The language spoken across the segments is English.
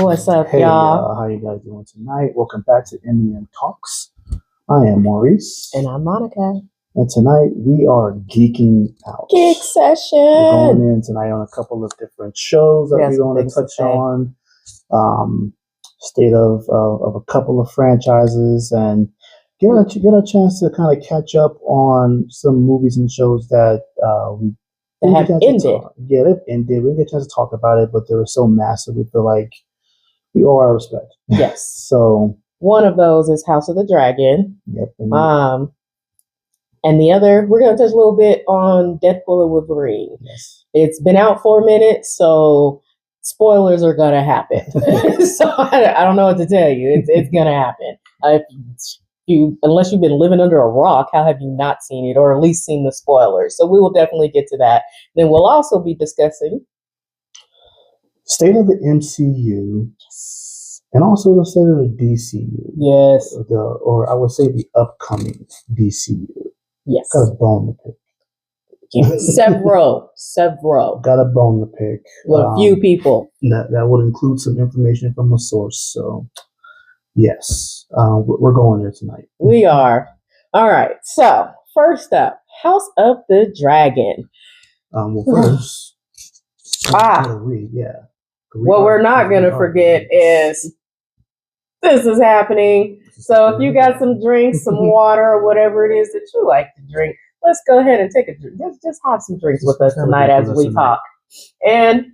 What's up, Hey, y'all? how you guys doing tonight? Welcome back to MEM Talks. I am Maurice. And I'm Monica. And tonight we are geeking out. Geek session. We're going in tonight on a couple of different shows that we're going to touch on. State of a couple of franchises and get a chance to kind of catch up on some movies and shows that have ended. Yeah, they've ended. We didn't get a chance to talk about it, but they were so massive. We feel like we owe our respect. Yes. So one of those is House of the Dragon. Yep. And the other, we're going to touch a little bit on Deadpool and Wolverine. Yes. It's been out for a minute, so spoilers are going to happen. So I don't know what to tell you. It's going to happen. Unless you've been living under a rock, how have you not seen it, or at least seen the spoilers? So we will definitely get to that. Then we'll also be discussing state of the MCU, yes, and also the state of the DCU. Yes, or I would say the upcoming DCU. Yes, got a bone to pick. Several. Got a bone to pick. With a few people. That would include some information from a source. So. Yes, we're going there tonight. We are. All right. So first up, House of the Dragon. First, what we're not going to forget is this is happening. So if you got some drinks, some water, or whatever it is that you like to drink, let's go ahead and take a drink. Just have some drinks with us tonight as we talk. And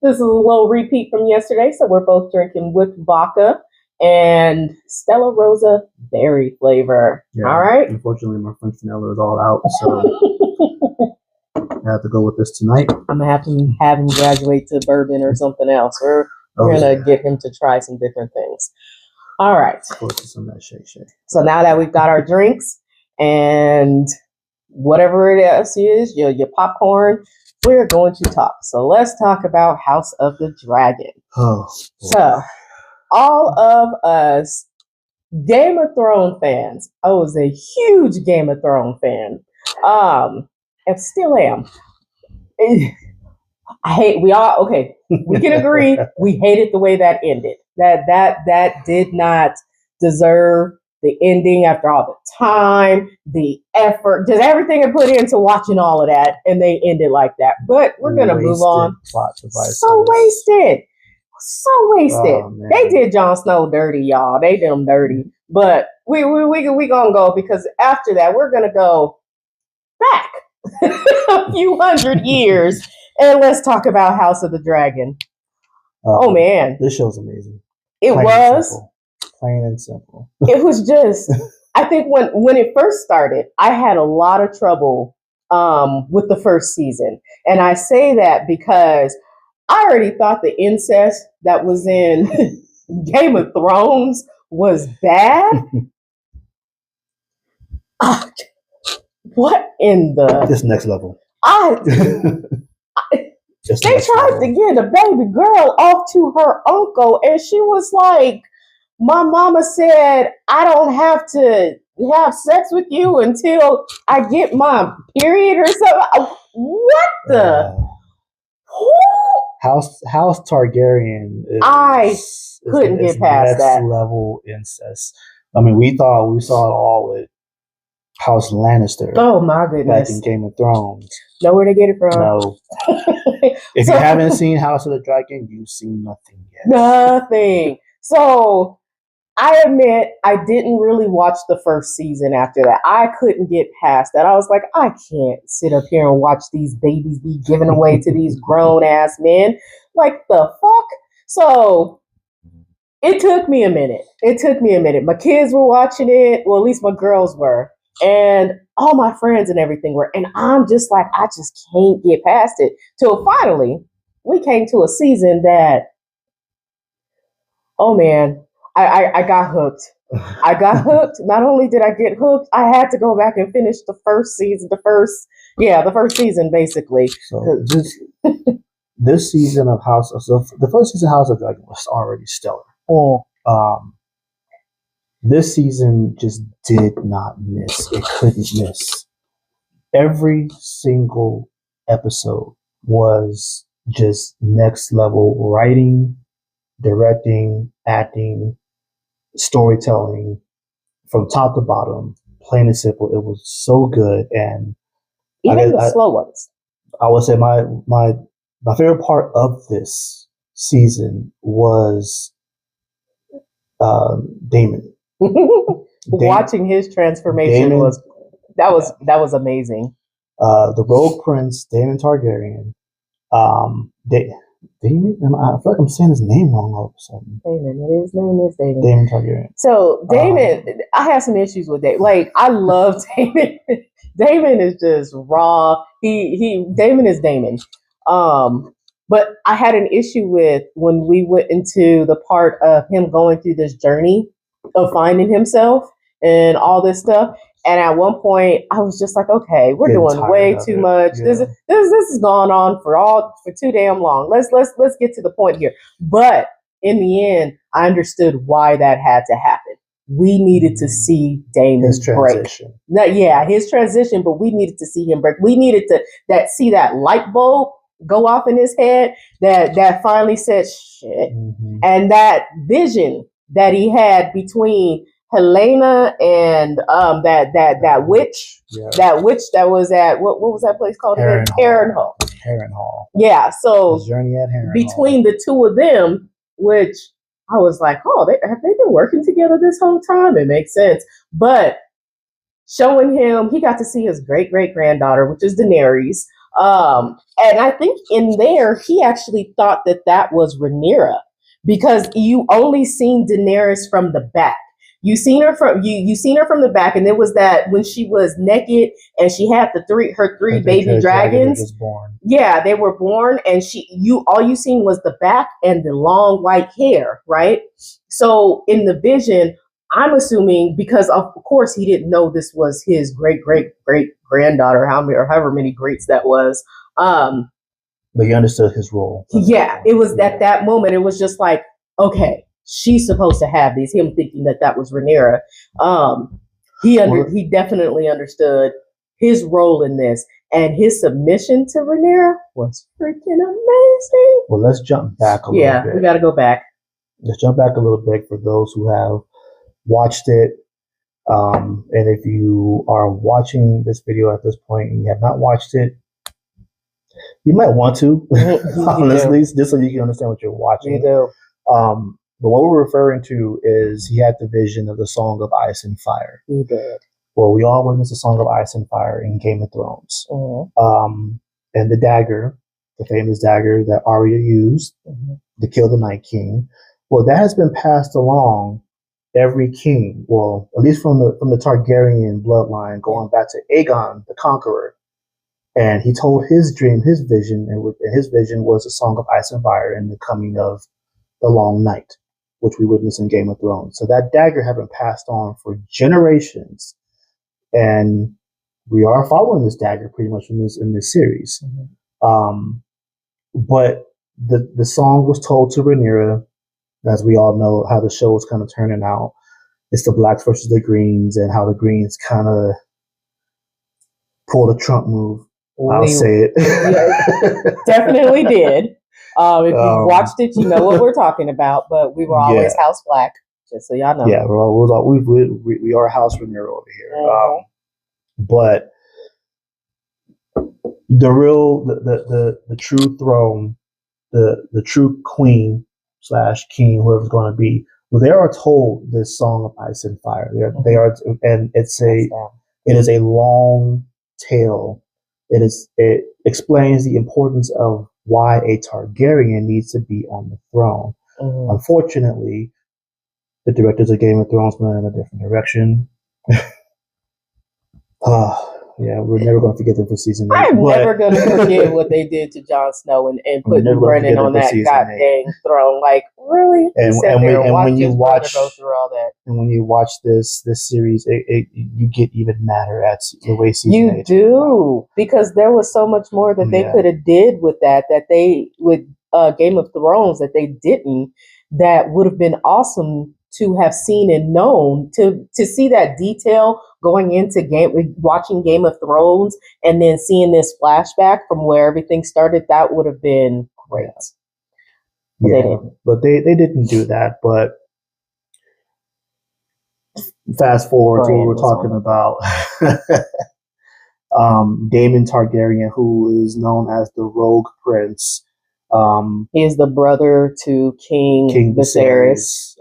this is a little repeat from yesterday. So we're both drinking whipped vodka and Stella Rosa berry flavor. Yeah, all right. Unfortunately, my French vanilla is all out, so I have to go with this tonight. I'm gonna have him graduate to bourbon or something else. We're gonna get him to try some different things. All right. Some of that shake. So now that we've got our drinks and whatever it is, your popcorn, we're going to talk. So let's talk about House of the Dragon. Oh. Boy. So. All of us Game of Thrones fans. I was a huge Game of Thrones fan. And still am. We can agree we hated the way that ended. That did not deserve the ending after all the time, the effort, just everything I put into watching all of that, and they ended like that. But we're gonna move on. So wasted. They did Jon Snow dirty, y'all. They did him dirty. But we gonna go, because after that we're gonna go back a few hundred years and let's talk about House of the Dragon. Oh man, this show's amazing. Plain and simple. It was just. I think when it first started, I had a lot of trouble with the first season, and I say that because I already thought the incest that was in Game of Thrones was bad. What in the... This next level. They tried to get a baby girl off to her uncle, and she was like, my mama said, I don't have to have sex with you until I get my period or something. What the... House Targaryen. I couldn't get past that level incest. I mean, we saw it all with House Lannister. Oh my goodness! Back in Game of Thrones. Know where to get it from? No. If you haven't seen House of the Dragon, you've seen nothing yet. Nothing. So I admit I didn't really watch the first season after that. I couldn't get past that. I was like, I can't sit up here and watch these babies be given away to these grown-ass men. Like, the fuck? So it took me a minute. My kids were watching it. Well, at least my girls were. And all my friends and everything were. And I'm just like, I just can't get past it. Till finally, we came to a season that, oh man, I got hooked. Not only did I get hooked, I had to go back and finish the first season. The first season, basically. So this season of the first season of House of Dragon was already stellar. Oh. This season just did not miss. It couldn't miss. Every single episode was just next level writing, directing, acting, storytelling, from top to bottom, plain and simple. It was so good, and even the slow ones. I would say my favorite part of this season was Damon. Watching his transformation Damon, was amazing. The Rogue Prince, Damon Targaryen. Damon? I feel like I'm saying his name wrong all of a sudden. Damon. His name is Damon. Damon Targaryen. So Damon, I have some issues with Damon. Like, I love Damon. Damon is just raw. Damon is Damon. But I had an issue with when we went into the part of him going through this journey of finding himself and all this stuff. And at one point, I was just like, okay, we're doing way too much. Yeah. This has gone on for too damn long. Let's get to the point here. But in the end, I understood why that had to happen. We needed to see Damon's transition. His transition, but we needed to see him break. We needed to see that light bulb go off in his head that finally said shit. Mm-hmm. And that vision that he had between Helena and that witch, that witch that was at what was that place called? Harrenhal. Yeah, so His journey at Harrenhal. Between the two of them, which I was like, oh, have they been working together this whole time? It makes sense. But showing him, he got to see his great-great-granddaughter, which is Daenerys. And I think in there, he actually thought that was Rhaenyra, because you only seen Daenerys from the back. You seen her from the back, and it was that when she was naked and she had her three baby dragons. Was born. Yeah, they were born, and all you seen was the back and the long white hair, right? So in the vision, I'm assuming, because of course he didn't know this was his great-great-great-granddaughter, however many greats that was. But he understood his role. Yeah, it was at that moment. It was just like, okay, she's supposed to have these. Him thinking that was Rhaenyra. He definitely understood his role in this, and his submission to Rhaenyra was freaking amazing. Well, let's jump back a little bit. Yeah, we got to go back. Let's jump back a little bit for those who have watched it. And if you are watching this video at this point and you have not watched it, you might want to, honestly, just so you can understand what you're watching. You do. But what we're referring to is he had the vision of the Song of Ice and Fire. He did. Well, we all witnessed the Song of Ice and Fire in Game of Thrones. Mm-hmm. And the dagger, the famous dagger that Arya used to kill the Night King. Well, that has been passed along every king. Well, at least from the Targaryen bloodline, going back to Aegon the Conqueror. And he told his dream, his vision, and his vision was a Song of Ice and Fire and the coming of the Long Night, which we witnessed in Game of Thrones. So that dagger had been passed on for generations, and we are following this dagger pretty much in this series. Mm-hmm. But the song was told to Rhaenyra, as we all know how the show is kind of turning out. It's the blacks versus the greens, and how the greens kind of pulled a Trump move. I'll say it. Yeah, definitely did. If you watched it, you know what we're talking about. But we were always House Black, just so y'all know. Yeah, we are House Rhaenyra over here. Mm-hmm. But the real, the true throne, the true queen / king, whoever's going to be, well, they are told this Song of Ice and Fire. They are, and it is a long tale. It explains the importance of why a Targaryen needs to be on the throne. Mm-hmm. Unfortunately, the directors of Game of Thrones went in a different direction. Yeah, we're never going to forget them for season 8. I'm never going to forget what they did to Jon Snow and putting Brennan on that goddamn throne. Like, really? And when you watch go through all that, and when you watch this series, you get even madder at the way season 8. You do, because there was so much more that they could have did with that they with Game of Thrones that they didn't. That would have been awesome to have seen and known, to see that detail going into watching Game of Thrones and then seeing this flashback from where everything started. That would have been great. But they didn't. But they didn't do that. But fast forward to what we're talking about. Daemon Targaryen, who is known as the Rogue Prince. He is the brother to King Viserys.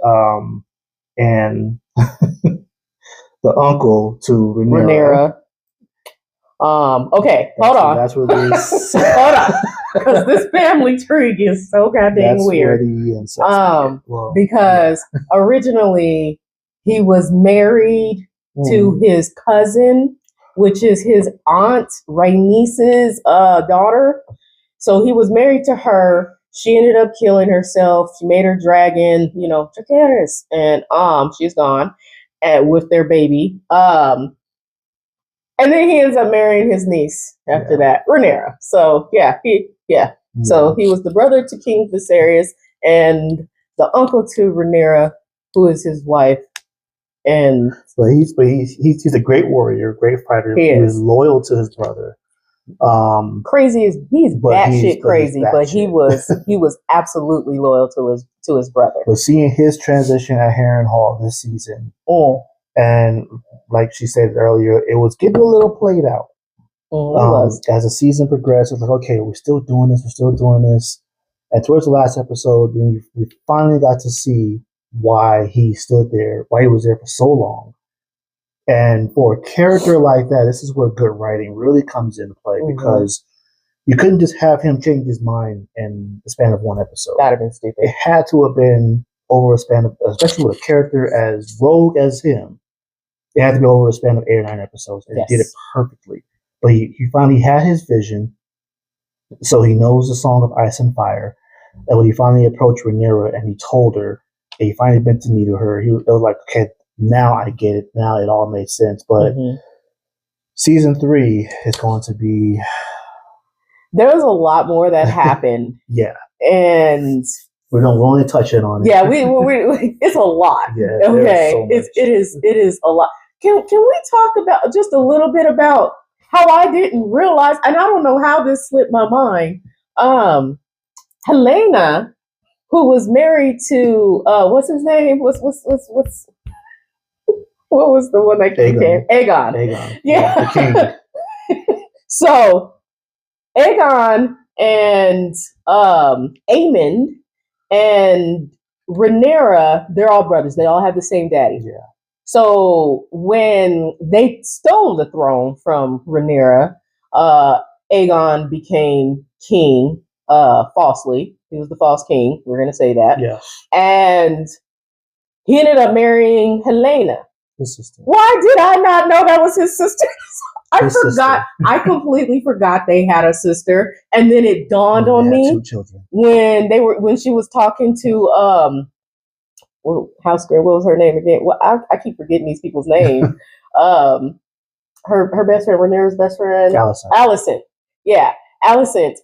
And the uncle to Rhaenyra. Okay, hold on. That's where these... Hold on. Because this family tree is so goddamn weird. Because originally he was married to his cousin, which is his aunt Rhaenys's daughter. So he was married to her. She ended up killing herself. She made her dragon, Dracarys, and she's gone, with their baby. And then he ends up marrying his niece after that, Rhaenyra. So So he was the brother to King Viserys and the uncle to Rhaenyra, who is his wife. And he's a great warrior, great fighter. He is loyal to his brother. Crazy is he's batshit crazy, but he was absolutely loyal to his brother. But seeing his transition at Harrenhal this season, and like she said earlier, it was getting a little played out. As the season progressed, it was like, okay, we're still doing this. And towards the last episode, we finally got to see why he stood there, why he was there for so long. And for a character like that, this is where good writing really comes into play, because you couldn't just have him change his mind in the span of one episode. That'd have been stupid. It had to have been over a span of, especially with a character as rogue as him, it had to be over a span of 8 or 9 episodes. And he did it perfectly. But he finally had his vision, so he knows the Song of Ice and Fire. And when he finally approached Rhaenyra and he told her, and he finally bent the knee to her, it was like, okay, now I get it. Now it all made sense. But season 3 is going to be... There was a lot more that happened. And... We're only touching on it. Yeah, we it's a lot. Yeah, okay, so it is a lot. Can we talk about just a little bit about how I didn't realize, and I don't know how this slipped my mind. Helena, who was married to what's his name? What was the one that came? Aegon. Yeah. The king. So Aegon and Aemond and Rhaenyra, they're all brothers. They all have the same daddy. Yeah. So when they stole the throne from Rhaenyra, Aegon became king falsely. He was the false king. We're going to say that. Yeah. And he ended up marrying Helena. His sister. Why did I not know that was his sister? I completely forgot they had a sister. And then it dawned on me 2 children. when she was talking to house girl, what was her name again? Well, I keep forgetting these people's names. Her best friend, Rhaenyra's best friend, Alicent. Yeah, Alicent.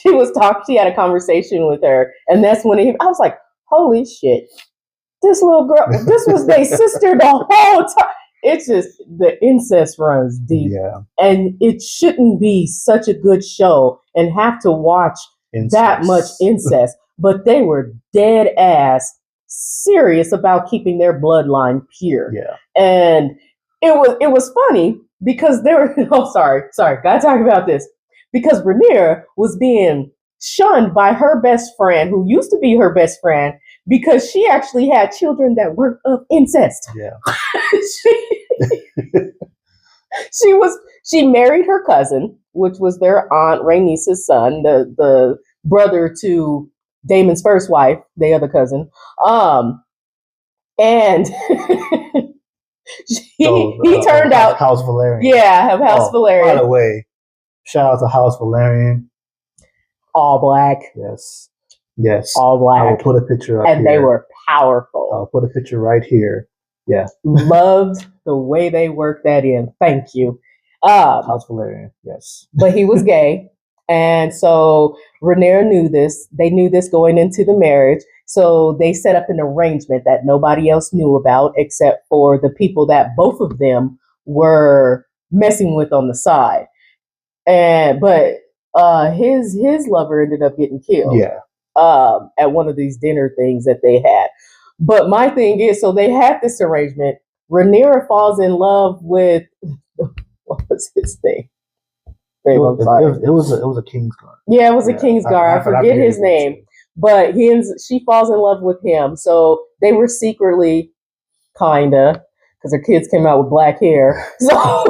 She was talking. She had a conversation with her, and that's when I was like, "Holy shit! This little girl. This was their sister the whole time." It's just the incest runs deep, and it shouldn't be such a good show and have to watch that much incest. But they were dead ass serious about keeping their bloodline pure. Yeah. And it was funny because they were sorry, gotta talk about this. Because Rhaenyra was being shunned by her best friend, who used to be her best friend, because she actually had children that were of incest. Yeah. She married her cousin, which was their aunt Rhaenys's son, the brother to Daemon's first wife, the other cousin. And he turned out House Valerian. Yeah, House Valerian. By the way, shout out to House Valerian. All black. Yes. All black. I will put a picture up and here. They were powerful. I'll put a picture right here. Yeah. Loved the way they worked that in. Thank you. House Valerian, yes. But he was gay. And so Rhaenyra knew this. They knew this going into the marriage. So they set up an arrangement that nobody else knew about except for the people that both of them were messing with on the side. But his lover ended up getting killed. Yeah. At one of these dinner things that they had. But my thing is, so they had this arrangement. Rhaenyra falls in love with what was his name? It was a Kingsguard. Yeah, it was a Kingsguard. I forget his name. But she falls in love with him. So they were secretly, kinda, because her kids came out with black hair. So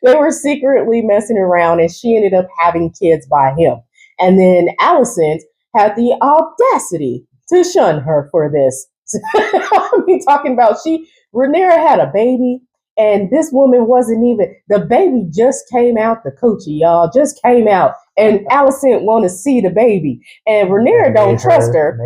they were secretly messing around, and she ended up having kids by him. And then Alicent had the audacity to shun her for this. I mean, talking about Rhaenyra had a baby, and this woman wasn't even, the baby just came out the coochie, y'all, just came out, and Alicent want to see the baby, and Rhaenyra don't trust her.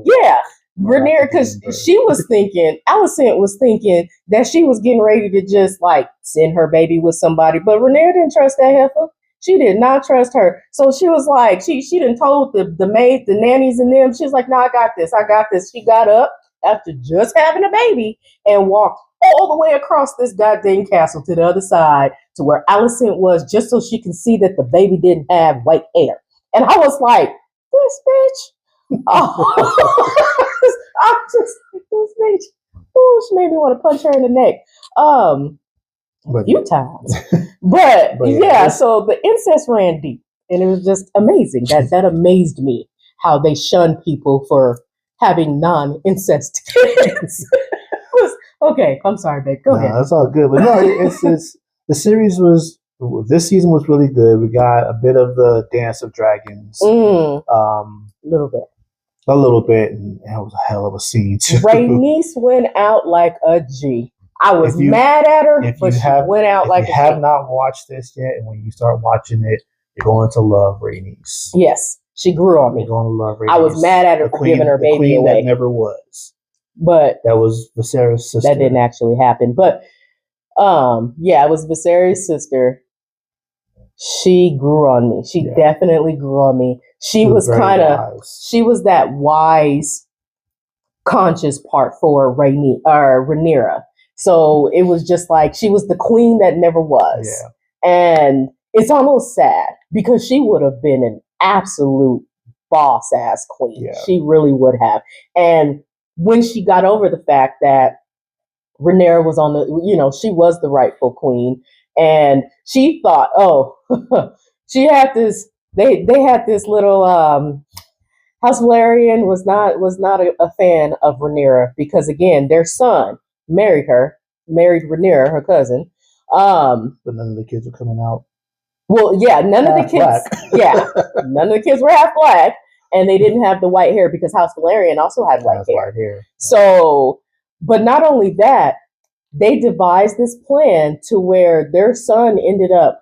Yeah, Rhaenyra, because Alicent was thinking that she was getting ready to just like send her baby with somebody, but Rhaenyra didn't trust that heifer. She did not trust her. So she was like, she done told the maids, the nannies and them, she was like, no, I got this. She got up after just having a baby and walked all the way across this goddamn castle to the other side to where Alicent was, just so she can see that the baby didn't have white hair. And I was like, this bitch. Oh. I just, this bitch. Oh, she made me want to punch her in the neck. A few times. But yeah, so the incest ran deep, and it was just amazing. That amazed me, how they shun people for having non-incest kids. Okay, I'm sorry, babe. Go ahead. That's all good. But no, it's the series this season was really good. We got a bit of the Dance of Dragons. A little bit, and it was a hell of a scene too. Rhaenys went out like a G. I was mad at her, but she went out like a G. If you have not watched this yet, and when you start watching it, you're going to love Rhaenys. Yes, she grew on me. You're going to love Rhaenys. I was mad at her for giving her baby away. That never was. But that was Viserys' sister. That didn't actually happen. But it was Viserys' sister. She grew on me. She definitely grew on me. She was that wise, conscious part for Rhaenyra. So it was just like she was the queen that never was. Yeah. And it's almost sad because she would have been an absolute boss ass queen. Yeah. She really would have. And when she got over the fact that Rhaenyra was she was the rightful queen, and she thought, she had this, they had this little, House Valerian was not a fan of Rhaenyra because, again, their son married Rhaenyra, her cousin. But none of the kids were coming out. Well, yeah, none of the kids were half black, and they didn't have the white hair because House Valerian also had white hair. So, but not only that, they devised this plan to where their son ended up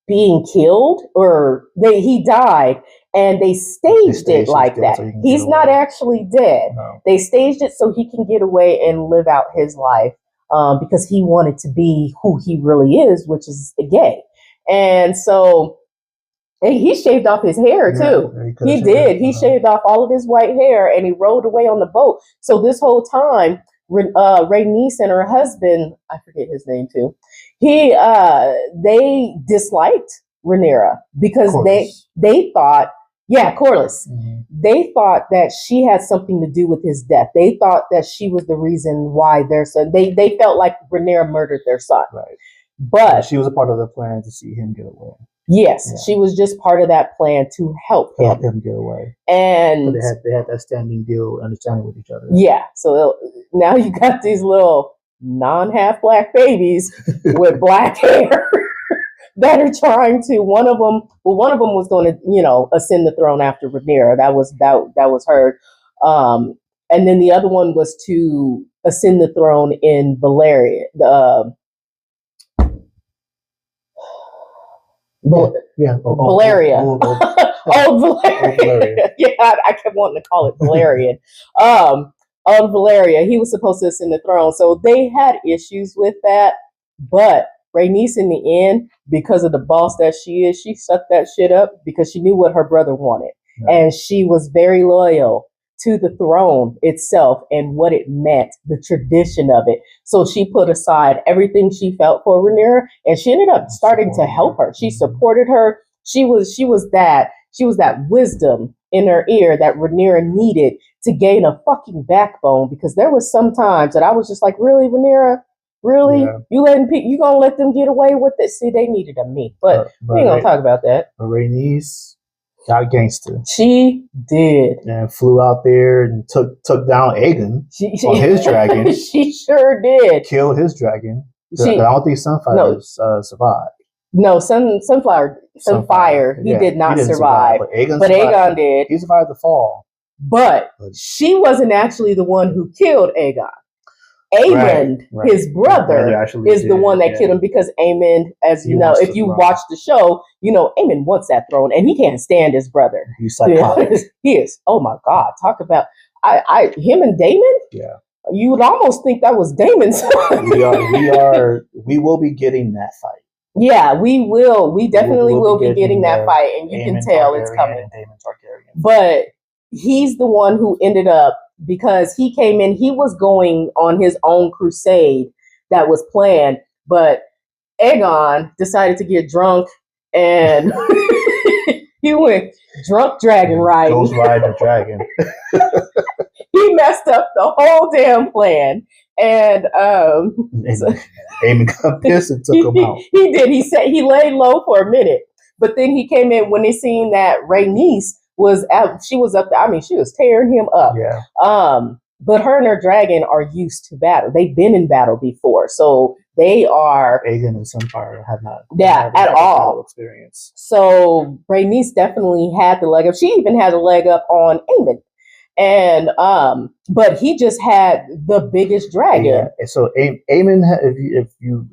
being killed, or he died, and they staged it like that. So he's not actually dead. No. They staged it so he can get away and live out his life because he wanted to be who he really is, which is gay. And so he shaved off his hair too. He did. He shaved off all of his white hair, and he rode away on the boat. So this whole time, Rhaenys and her husband, I forget his name too, they disliked Rhaenyra because they thought, Corlys. Mm-hmm. They thought that she had something to do with his death. They thought that she was the reason why their son, they felt like Rhaenyra murdered their son. Right. But she was a part of the plan to see him get away. Yes, she was just part of that plan to help him get away. And so they had that standing deal, understanding with each other. Yeah. So now you got these little non-half black babies with black hair that are trying to. One of them was going to, ascend the throne after Rhaenyra. That was her. And then the other one was to ascend the throne in Valyria. Valeria. Valeria. Yeah, I kept wanting to call it Valerian. On Valeria, he was supposed to ascend the throne. So they had issues with that. But Rhaenys, in the end, because of the boss that she is, she sucked that shit up because she knew what her brother wanted. Right. And she was very loyal to the throne itself and what it meant, the tradition of it. So she put aside everything she felt for Rhaenyra, and she ended up starting to help her. She supported her. She was that wisdom in her ear that Rhaenyra needed to gain a fucking backbone, because there was some times that I was just like, really, Rhaenyra? Really? Yeah. You gonna let them get away with it? See, they needed a me. But we ain't gonna talk about that. Rhaenys got gangster. She did. And flew out there and took down Aegon on his dragon. She sure did. Killed his dragon. I don't think Sunfire survived. No, Sunfire. He did not survive. But Aegon did. He survived the fall. But she wasn't actually the one who killed Aegon. Aemond, his brother, is the one that killed him, because Aemond, as you know, if you watch the show, you know Aemond wants that throne, and he can't stand his brother. He's psychotic. He is. Oh my God! Talk about him and Daemon. Yeah, you would almost think that was Daemon's son. We will be getting that fight. Yeah, we will. We definitely will be getting that fight, and you can tell it's coming. Daemon Targaryen. But he's the one who ended up, because he came in, he was going on his own crusade that was planned, but Aegon decided to get drunk, and he went drunk dragon riding. Ghost ride the dragon. He messed up the whole damn plan. And Aemon got pissed and took him out. He did. He said he laid low for a minute, but then he came in when they seen that Rhaenys was out. She was up there. I mean, she was tearing him up. Yeah. But her and her dragon are used to battle. They've been in battle before, so they are. Aegon and Sunfire have not. At all experience. So Rhaenys definitely had the leg up. She even had a leg up on Aemon. And but he just had the biggest dragon. Yeah. So Aemon, if you're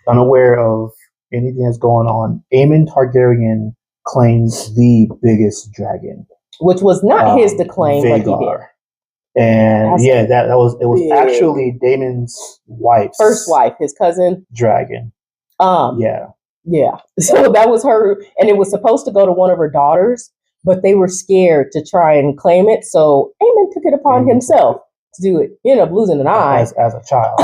unaware of anything that's going on, Aemon Targaryen claims the biggest dragon, which was not his to claim, Vhagar. But he did. And it was actually Daemon's first wife, his cousin dragon. Yeah. So that was her, and it was supposed to go to one of her daughters, but they were scared to try and claim it. So Aemon took it upon himself to do it. He ended up losing an eye as a child.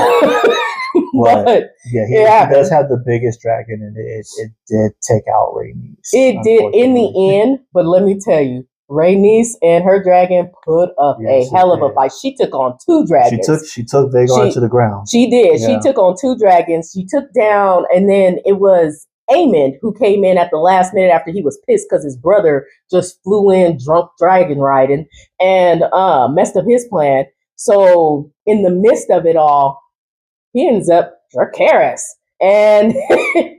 But he does have the biggest dragon, and it did take out Rhaenys. It did in the end, but let me tell you, Rhaenys and her dragon put up a hell of a fight. She took on two dragons. She took Vhagar to the ground. She did. Yeah. She took on two dragons. She took down, and then it was Aemond who came in at the last minute after he was pissed because his brother just flew in drunk dragon riding and messed up his plan. So in the midst of it all, he ends up Dracarys and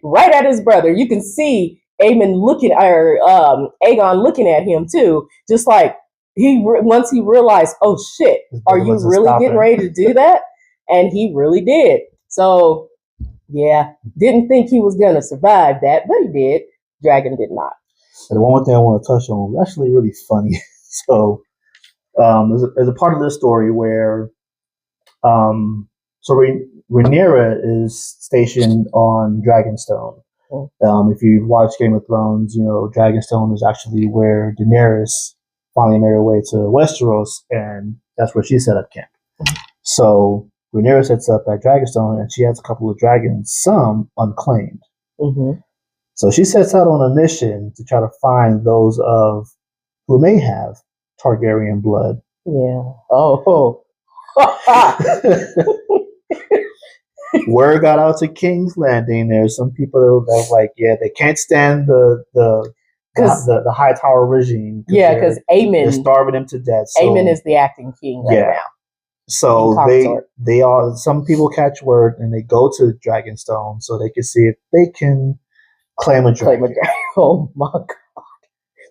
right at his brother. You can see Aemon Aegon looking at him too, just like once he realized, oh shit, are you really getting ready to do that? And he really did. So yeah, didn't think he was gonna survive that, but he did. Dragon did not. And the one more thing I want to touch on was actually really funny. So there's a part of this story where Rhaenyra is stationed on Dragonstone. If you watch Game of Thrones, you know Dragonstone is actually where Daenerys finally made her way to Westeros, and that's where she set up camp. So Rhaenyra sets up at Dragonstone, and she has a couple of dragons, some unclaimed. Mm-hmm. So she sets out on a mission to try to find those of who may have Targaryen blood. Yeah. Oh. Word got out to King's Landing. There's some people that are like, they can't stand the High Tower regime. Because Aemon, they're starving them to death. So, Aemon is the acting king right now. So they all, some people catch word and they go to Dragonstone so they can see if they can claim a dragon. Oh my God.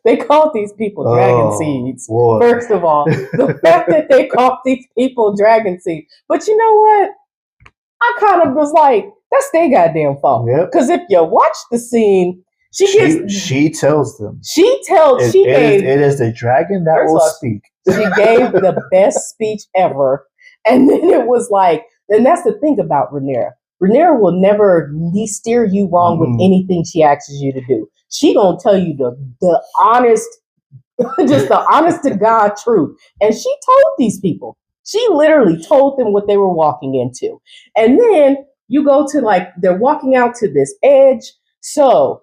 They called these people dragon seeds. Boy. First of all, the fact that they called these people dragon seeds. But you know what? I kind of was like, that's their goddamn fault. Because if you watch the scene, she tells them. It is the dragon that will speak. She gave the best speech ever. And then it was like, and that's the thing about Rhaenyra. Rhaenyra will never steer you wrong with anything she asks you to do. She gonna tell you the honest, just the honest to God truth. And she told these people. She literally told them what they were walking into. And then you go to they're walking out to this edge. So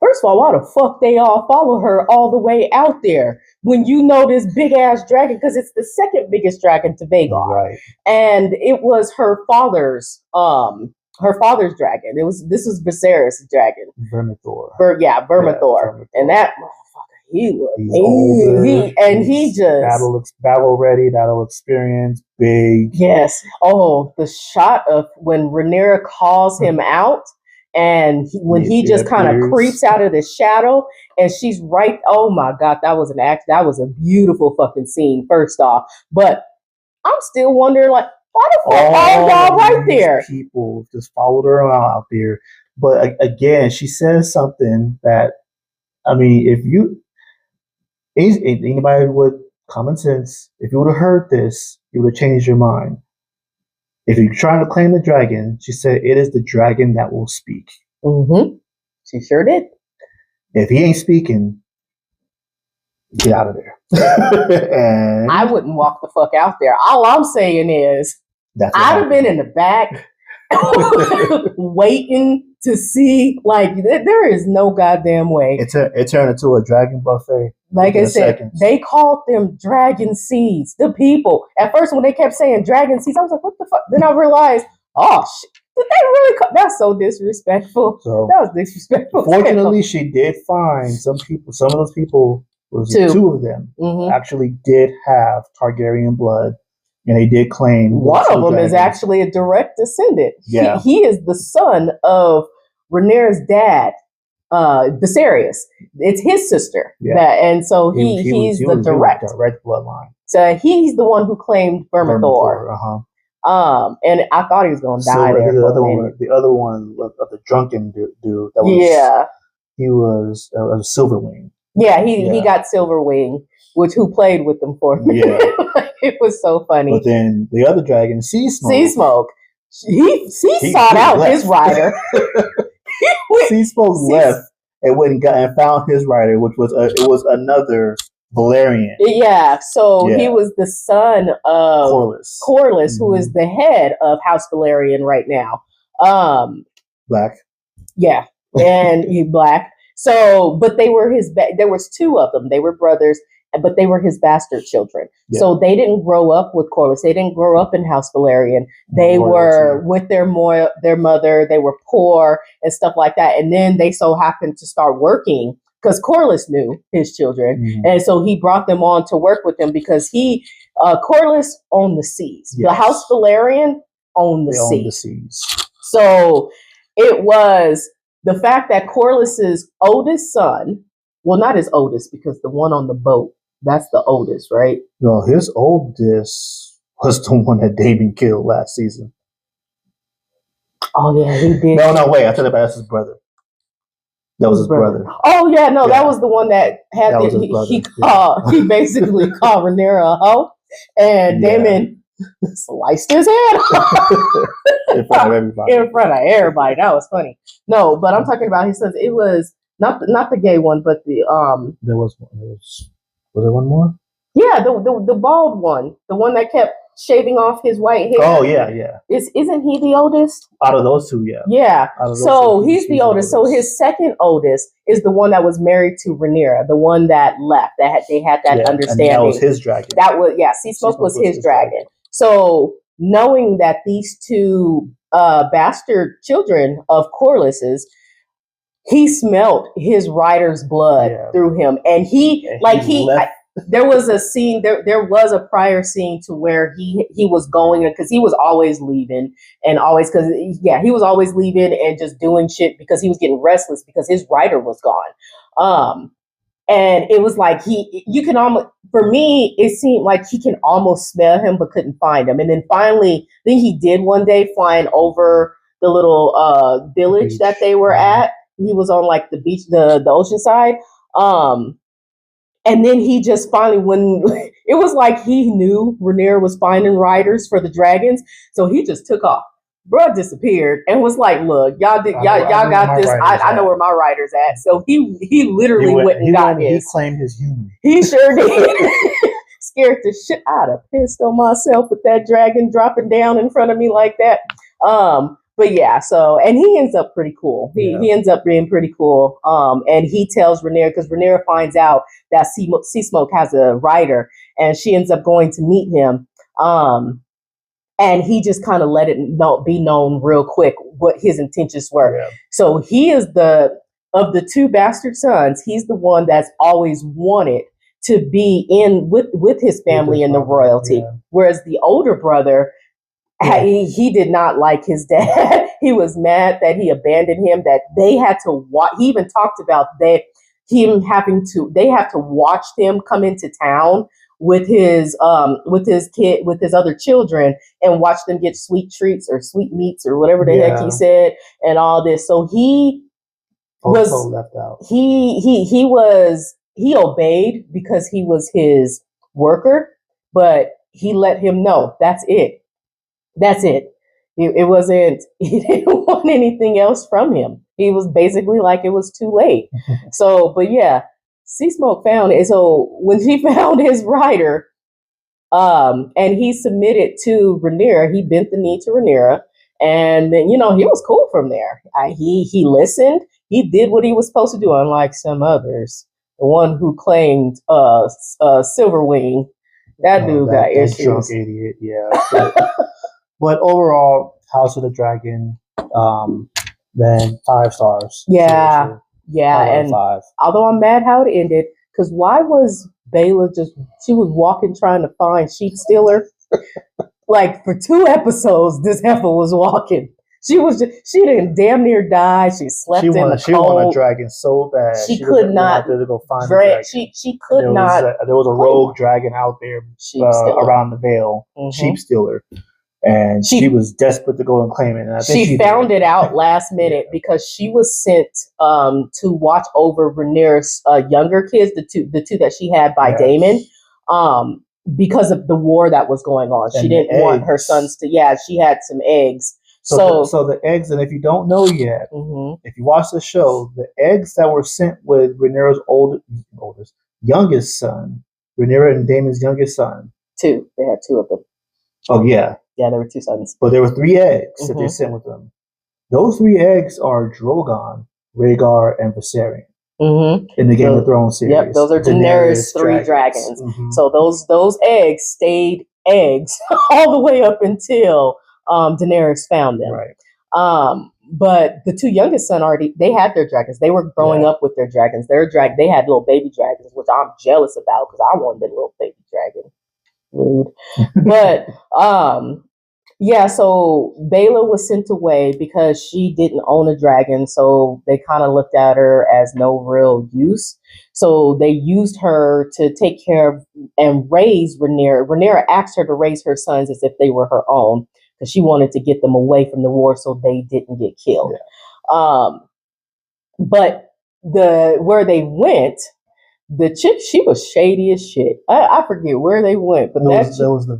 First of all, why the fuck they all follow her all the way out there when you know this big ass dragon? Because it's the second biggest dragon to Vagar, Right. and it was her father's dragon. This was Viserys' dragon, Vermithor. Vermithor. Yeah, Vermithor. And that motherfucker, he's older. He just battle ready, battle experience, big. Yes. Oh, the shot of when Rhaenyra calls him out. And when he just kind of creeps out of the shadow, and she's right. Oh my God, that was that was a beautiful fucking scene. First off, but I'm still wondering, like, why the fuck are y'all right there? People just followed her out there. But again, she says something that, I mean, if anybody with common sense, if you would have heard this, you would have changed your mind. If you're trying to claim the dragon, she said, it is the dragon that will speak. Mm-hmm. She sure did. If he ain't speaking, get out of there. And I wouldn't walk the fuck out there. All I'm saying is, I'd have been in the back waiting to see, like, there is no goddamn way. It turned into a dragon buffet. Like I said, they called them dragon seeds. The people. At first, when they kept saying dragon seeds, I was like, what the fuck? Then I realized, oh, shit. Did they really that's so disrespectful. So, that was disrespectful. Fortunately, she did find some of those people, two of them, actually did have Targaryen blood. And they did claim one of them is actually a direct descendant. Yeah. He is the son of Rhaenyra's dad, Viserys. It's his sister. Yeah. And so he's the direct bloodline. So he's the one who claimed Vermithor. And I thought he was going to die there. The other one of the drunken dude that was he was Silverwing. Yeah, he got Silverwing, who played with them for me. Yeah. It was so funny. But then the other dragon, Sea Smoke. He sought out his rider. Sea Smoke left and went and found his rider, which was another Valerian. Yeah, so he was the son of Corlys, who is the head of House Valerian right now. Black. Yeah, and he black. So, but they were there was two of them. They were brothers, but they were his bastard children. Yeah. So they didn't grow up with Corlys. They didn't grow up in House Valerian. They were with their mother. They were poor and stuff like that. And then they so happened to start working because Corlys knew his children. Mm-hmm. And so he brought them on to work with him because Corlys owned the seas. Yes. The House Valerian owned the seas. So it was the fact that Corlys's oldest son, well, not his oldest, because the one on the boat, that's the oldest, right? No, his oldest was the one that Damon killed last season. Oh, yeah, he did. No, wait, I thought that's his brother. That was his brother. Oh, yeah, no, that was the one that had he basically called Rhaenyra a hoe, and Damon sliced his head off. In front of everybody. That was funny. No, but I'm talking about his sons. It was not the gay one, but the There was there one more? Yeah, the bald one, the one that kept shaving off his white hair. Oh yeah. Isn't he the oldest? Out of those two, yeah. Yeah. So he's the oldest. So his second oldest is the one that was married to Rhaenyra, the one that left. They had that understanding. And that was his dragon. Sea Smoke was his dragon. So knowing that these two bastard children of Corlys's, he smelt his rider's blood through him, and there was a scene. There was a prior scene to where he was going, because he was always leaving, and he was always leaving and just doing shit because he was getting restless because his rider was gone. And it was like you can almost, for me, it seemed like he can almost smell him but couldn't find him. And then finally, he did one day flying over the little village that they were at. He was on like the beach, the ocean side. And then he just finally, when it was like he knew Rhaenyra was finding riders for the dragons, so he just took off. Bruh disappeared and was like, "Look, y'all got this. I know where my rider's at." So he literally went and got his. He claimed his human. He sure did. Scared the shit. I'd have pissed on myself with that dragon dropping down in front of me like that. But yeah, so, and he ends up pretty cool. He ends up being pretty cool. And he tells Rhaenyra, because Rhaenyra finds out that Sea Smoke has a writer, and she ends up going to meet him. And he just kind of let it be known real quick what his intentions were. Yeah. So he is of the two bastard sons, he's the one that's always wanted to be in with his family in the royalty. Yeah. Whereas the older brother, he did not like his dad. He was mad that he abandoned him, that they had to watch. He even talked about they have to watch them come into town with his other children and watch them get sweet treats or sweet meats or whatever the heck he said and all this. So he was left out. He obeyed because he was his worker, but he let him know that's it. That's it. It wasn't, he didn't want anything else from him. He was basically like it was too late. So, but yeah, Sea Smoke found it. So when he found his writer, and he submitted to Rhaenyra, he bent the knee to Rhaenyra, and then, he was cool from there. He listened. He did what he was supposed to do, unlike some others. The one who claimed Silverwing, that dude got issues. Drunk idiot, yeah. But overall, House of the Dragon, then 5 stars. Yeah, seriously. Yeah, and 5. Although I'm mad how it ended, because why was Bela she was walking trying to find Sheep Stealer? Like for 2 episodes, this heifer was walking. She didn't damn near die. She slept in the cold. She wanted a dragon so bad. She could not to go find a dragon. She could not. There was a rogue dragon out there around the Vale, Sheep Stealer. And she was desperate to go and claim it. And I think she found it out last minute because she was sent to watch over Rhaenyra's younger kids, the two that she had by Daemon, because of the war that was going on. And she didn't want her sons to. Yeah, she had some eggs. So the eggs, and if you don't know yet, if you watch the show, the eggs that were sent with Rhaenyra's youngest son, Rhaenyra and Daemon's youngest son. 2. They had 2 of them. Oh yeah. Yeah, there were 2 sons. But there were 3 eggs that they sent with them. Those 3 eggs are Drogon, Rhaegar, and Viserion in the Game of Thrones series. Yep, those are Daenerys' 3 dragons. So those eggs stayed eggs all the way up until Daenerys found them. Right. But the 2 youngest sons they had their dragons. They were growing up with their dragons. They had little baby dragons, which I'm jealous about because I wanted a little baby dragon. Rude. But so Bela was sent away because she didn't own a dragon, so they kind of looked at her as no real use. So they used her to take care of and raise Rhaenyra. Rhaenyra asked her to raise her sons as if they were her own because she wanted to get them away from the war so they didn't get killed. Yeah. But where they went, the chick, she was shady as shit. I forget where they went, but that was the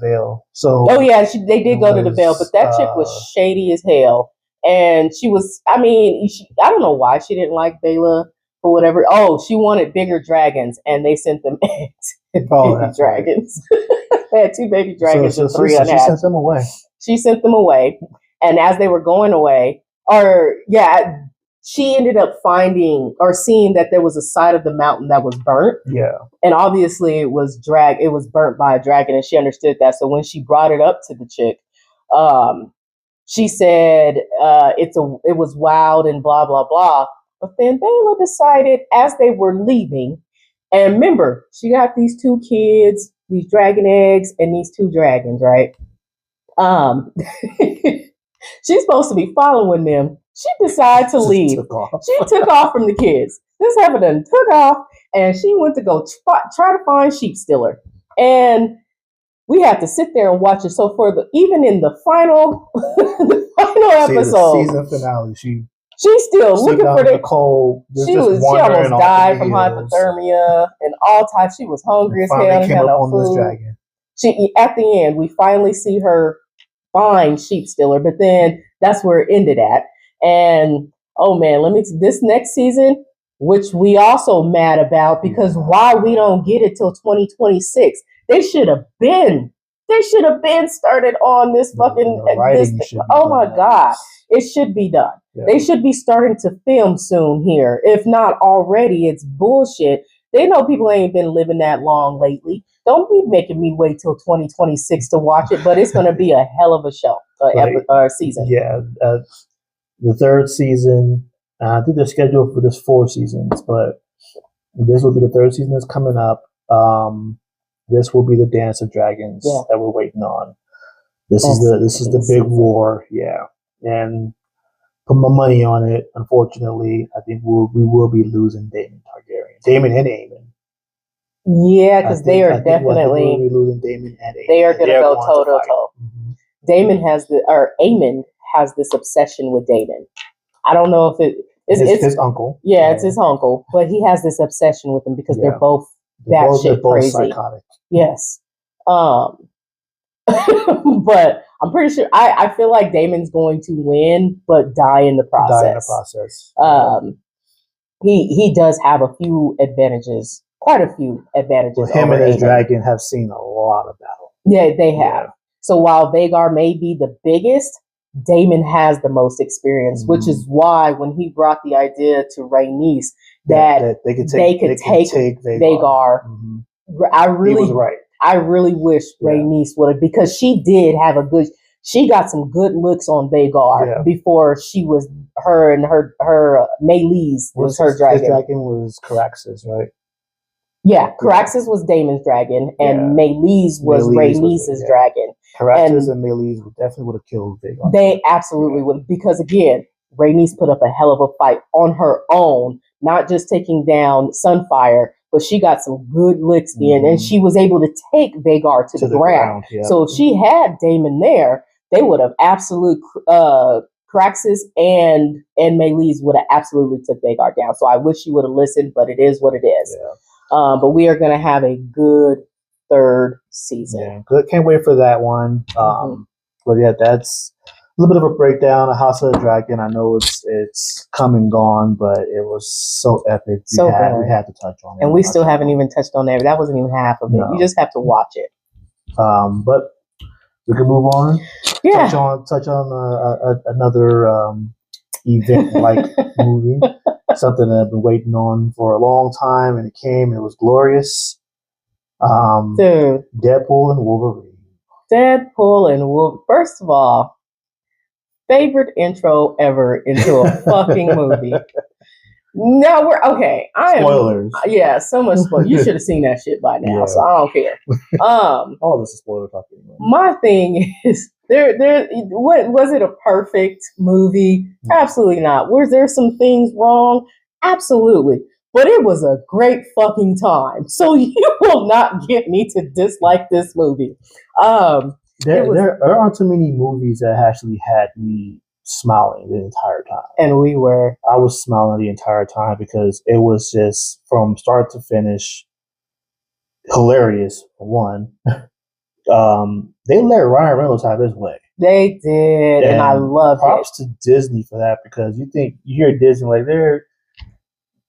Vale. So they did go to the Vale, but that chick was shady as hell. And she was, I don't know why she didn't like Bela or whatever. Oh, she wanted bigger dragons, and they sent them eggs and baby dragons. They had 2 baby dragons and 3 unhatched. She sent them away. She sent them away, and as they were going away, she ended up finding or seeing that there was a side of the mountain that was burnt. Yeah. And obviously it was burnt by a dragon, and she understood that. So when she brought it up to the chick, she said it was wild and blah, blah, blah. But then Bela decided as they were leaving, and remember, she got these 2 kids, these dragon eggs, and these 2 dragons, right? She's supposed to be following them. She decided to leave. She took off from the kids. This heifer done took off, and she went to go try to find Sheep Stealer. And we had to sit there and watch it. So even in the final episode, the season finale, she's still looking for the cold. She almost died from hypothermia and all types. She was hungry as hell and had no food. At the end, we finally see her find Sheep Stealer, but then that's where it ended at. And oh man, this next season, which we also mad about because why we don't get it till 2026. They should have been They should have been started on this fucking. Oh my God. It should be done. Yeah. They should be starting to film soon here. If not already, it's bullshit. They know people ain't been living that long lately. Don't be making me wait till 2026 to watch it, but it's going to be a hell of a show, season. Yeah. The third season, I think they're scheduled for this 4 seasons, but this will be the third season that's coming up. This will be the Dance of Dragons that we're waiting on. This is the big war, and put my money on it. Unfortunately, I think we will be losing Daemon and Aemon. Yeah, because they are definitely we'll be losing Daemon and Aemon. They are going to go toe to toe. Aemon has this obsession with Daemon. I don't know if it's his uncle. Yeah, it's his uncle, but he has this obsession with him because they're both batshit crazy. Psychotic. Yes. But I'm pretty sure I feel like Daemon's going to win, but die in the process. He does have quite a few advantages. Well, him and his dragon have seen a lot of battle. Yeah, they have. Yeah. So while Vhagar may be the biggest, Daemon has the most experience, which is why when he brought the idea to Rhaenys that they could take Vhagar, he was right. I really wish Rhaenys would have, because she did have she got some good looks on Vhagar before she was her Meleys was her dragon. His dragon was Caraxes, right? Yeah, Caraxes was Daemon's dragon, and Meleys was Rhaenys' dragon. Caraxes and Meleys definitely would have killed Vhagar. They absolutely would, because again, Rhaenys put up a hell of a fight on her own, not just taking down Sunfire, but she got some good licks in, and she was able to take Vhagar to the ground. So if she had Daemon there, they would have Caraxes and Meleys would have absolutely took Vhagar down. So I wish she would have listened, but it is what it is. Yeah. But we are going to have a good third season. Yeah, good. Can't wait for that one. But yeah, that's a little bit of a breakdown of House of the Dragon. I know it's come and gone, but it was so epic. We had to touch on it. And we still haven't even touched on that. That wasn't even half of it. No. You just have to watch it. But we can move on. Yeah. Touch on another event-like movie. Something that I've been waiting on for a long time, and it came, and it was glorious. Dude. Deadpool and Wolverine. First of all, favorite intro ever into a fucking movie. No, we're okay. Spoilers. So much spoilers. You should have seen that shit by now, so I don't care. All this is spoiler talking. My thing is, what was it a perfect movie? Absolutely not. Was there some things wrong? Absolutely. But it was a great fucking time. So you will not get me to dislike this movie. There aren't too many movies that actually had me smiling the entire time. And I was smiling the entire time because it was just from start to finish hilarious, for one. They let Ryan Reynolds have his way. They did, and I love it. Props to Disney for that, because you hear Disney like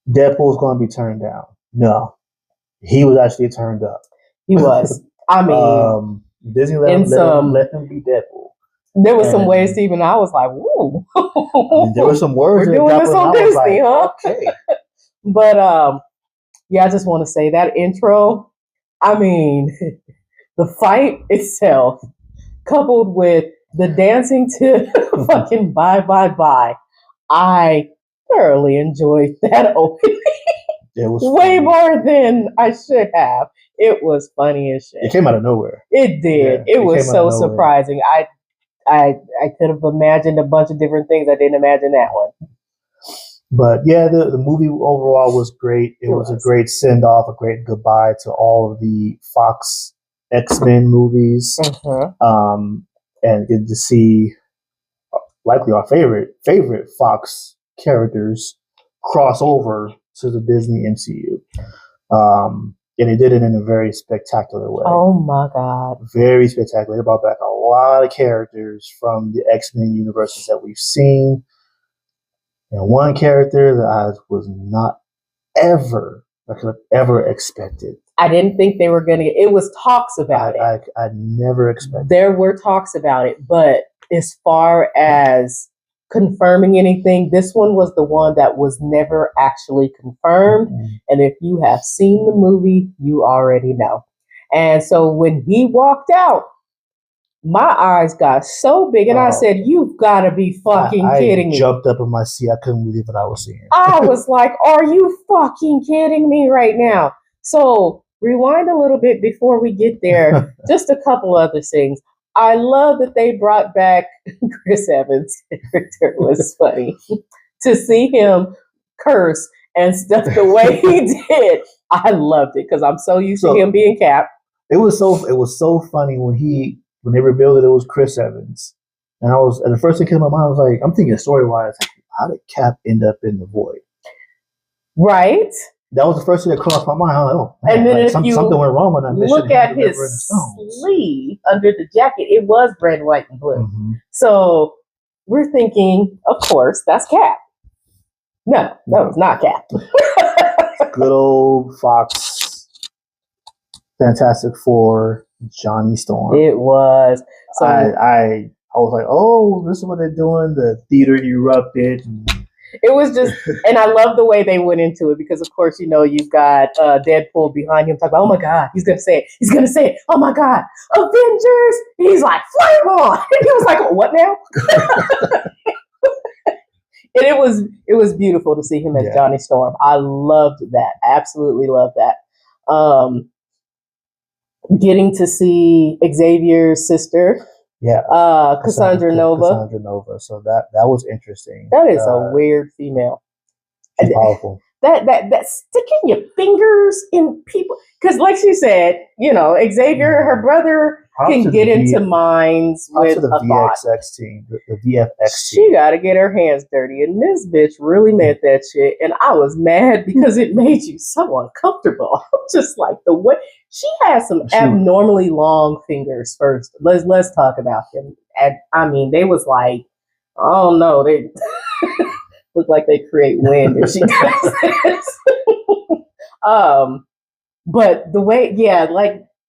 Deadpool's going to be turned down. No, he was actually turned up. He was. I mean, Disney let him be Deadpool. There was some ways, Stephen. I was like, "Woo!" There were some words. We're doing this on Disney, huh? Okay. But I just want to say that intro. I mean, the fight itself, coupled with the dancing to fucking bye bye bye, I thoroughly enjoyed that opening. It was way more than I should have. It was funny as shit. It came out of nowhere. It did. It was so surprising. I could have imagined a bunch of different things. I didn't imagine that one. But yeah, the movie overall was great. It was a great send off, a great goodbye to all of the Fox X-Men movies. And good to see likely our favorite Fox characters cross over to the Disney MCU. And they did it in a very spectacular way. Oh my God. Very spectacular. They brought back a lot of characters from the X-Men universes that we've seen. And one character that I was not I could have ever expected I didn't think they were going to. It was talks about it. I never expected. There were talks about it, but as far as confirming anything, this one was the one that was never actually confirmed. Mm-hmm. And if you have seen the movie, you already know. And so when he walked out, my eyes got so big, and I said, "You've got to be fucking kidding me!" I jumped up in my seat. I couldn't believe what I was seeing. I was like, "Are you fucking kidding me right now?" So rewind a little bit before we get there. Just a couple other things. I love that they brought back Chris Evans' character. It was funny to see him curse and stuff the way he did. I loved it because I'm so used to him being Cap. It was so funny when they revealed that it was Chris Evans, and the first thing came to my mind was like, I'm thinking story wise, how did Cap end up in the void? Right. That was the first thing that crossed my mind. I was like, oh, man, and then if you something went wrong on that mission. Look at his sleeve under the jacket. It was red, white, and blue. Mm-hmm. So we're thinking, of course, that's Cap. No, that was not Cap. Good old Fox, Fantastic Four, Johnny Storm. It was. So I was like, oh, this is what they're doing. The theater erupted. It was just, and I love the way they went into it because, of course, you've got Deadpool behind him talking about, oh my God, he's going to say it. He's going to say it. Oh my God, Avengers. He's like, flame on. And he was like, what now? And it was beautiful to see him as Johnny Storm. I loved that. Absolutely loved that. Getting to see Xavier's sister. Yeah, Cassandra Nova. Cassandra Nova. So that was interesting. That is a weird female. She's powerful. That sticking your fingers in people, because like she said, Xavier, her brother, can get into minds with the VXX team, the VFX team. She got to get her hands dirty, and this bitch really meant that shit. And I was mad because it made you so uncomfortable. Just like the way she has some abnormally long fingers. First, let's talk about them. And I mean, they was like, oh no, they look like they create wind if she does this. But the way,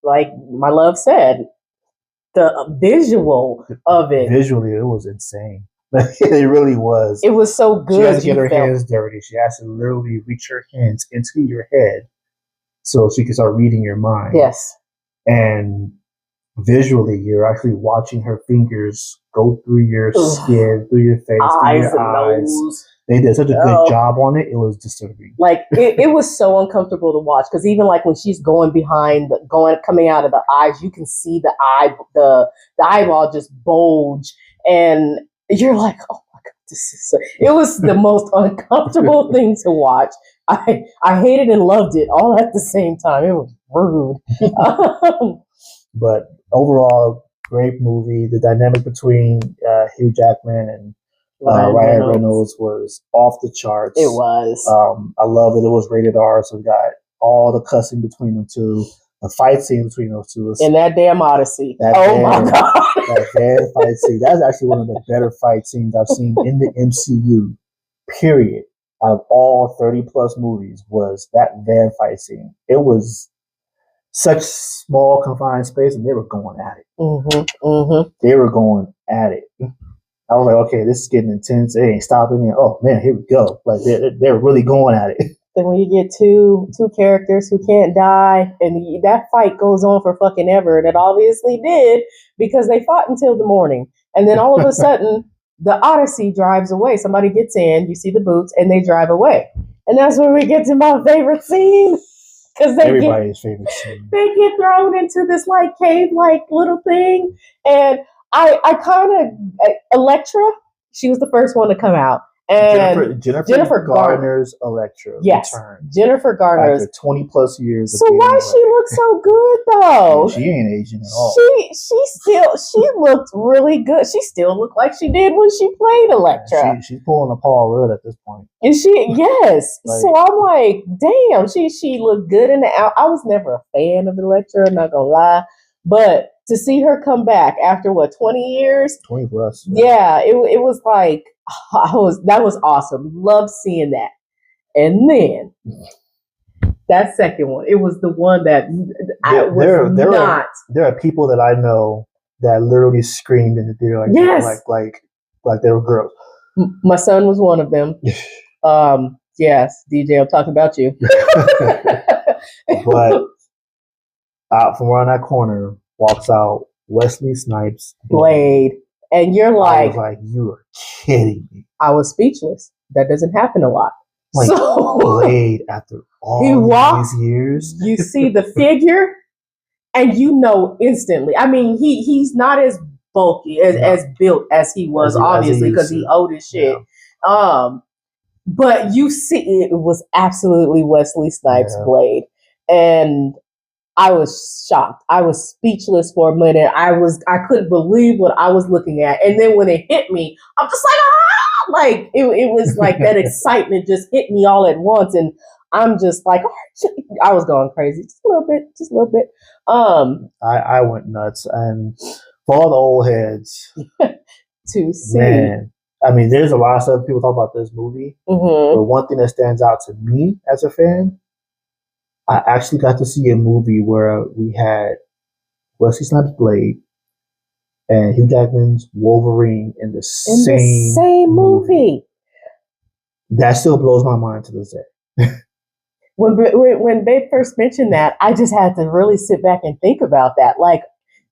like my love said, the visual of it. Visually, it was insane. It really was. It was so good. She has to get her hands dirty. She has to literally reach her hands into your head so she can start reading your mind. Yes. And visually, you're actually watching her fingers go through your skin, through your face, through your eyes. Nose. They did such a good job on it. It was disturbing. Like it was so uncomfortable to watch because even like when she's going behind, coming out of the eyes, you can see the eyeball just bulge, and you're like, oh my God, this is. It was the most uncomfortable thing to watch. I hated and loved it all at the same time. It was rude. But overall, great movie. The dynamic between Hugh Jackman and Ryan Reynolds was off the charts. It was. I love that it was rated R, so we got all the cussing between them two. The fight scene between those two. In that damn Odyssey. My God. That damn fight scene. That's actually one of the better fight scenes I've seen in the MCU, period. Out of all 30 plus movies, was that van fight scene. It was such small confined space, and they were going at it. Mm-hmm, mm-hmm. They were going at it. I was like, okay, this is getting intense. It ain't stopping. And, oh man, here we go. Like they're really going at it. Then when you get two characters who can't die, and that fight goes on for fucking ever, and it obviously did because they fought until the morning, and then all of a sudden the Odyssey drives away. Somebody gets in, you see the boots, and they drive away, and that's when we get to my favorite scene. Because everybody's favorite scene. They get thrown into this like cave like little thing, and I kind of Elektra. She was the first one to come out, and Jennifer Garner's Elektra. Yes, returned Jennifer Garner's after 20 plus years. So why she look so good though? Yeah, she ain't Asian at all. She looked really good. She still looked like she did when she played Elektra. She's pulling a Paul Rudd at this point. And yes. So I'm like, damn, she looked good in the out. I was never a fan of Elektra, I'm not gonna lie, but to see her come back after 20 years? 20 plus. Yeah, it was like that was awesome. Loved seeing that. And then That second one. It was the one that there are people that I know that literally screamed in the theater like they were girls. My son was one of them. Yes, DJ, I'm talking about you. But out from around that corner walks out Wesley Snipes Blade. And you're like, I was like, you are kidding me. I was speechless. That doesn't happen a lot. Like, so Blade after all these years. You see the figure and you know instantly. I mean, he's not as bulky, as built as he was, obviously, because he old as shit. Yeah. But you see, it was absolutely Wesley Snipes' Blade. And I was shocked. I was speechless for a minute. I couldn't believe what I was looking at. And then when it hit me, I'm just like, ah! Like it was like that excitement just hit me all at once. And I'm just like, I was going crazy. Just a little bit. I went nuts. And for all the old heads to see. Man, I mean, there's a lot of stuff people talk about this movie. But one thing that stands out to me as a fan, I actually got to see a movie where we had Wesley Snipes' Blade and Hugh Jackman's Wolverine in the same movie. That still blows my mind to this day. When Babe first mentioned that, I just had to really sit back and think about that. Like,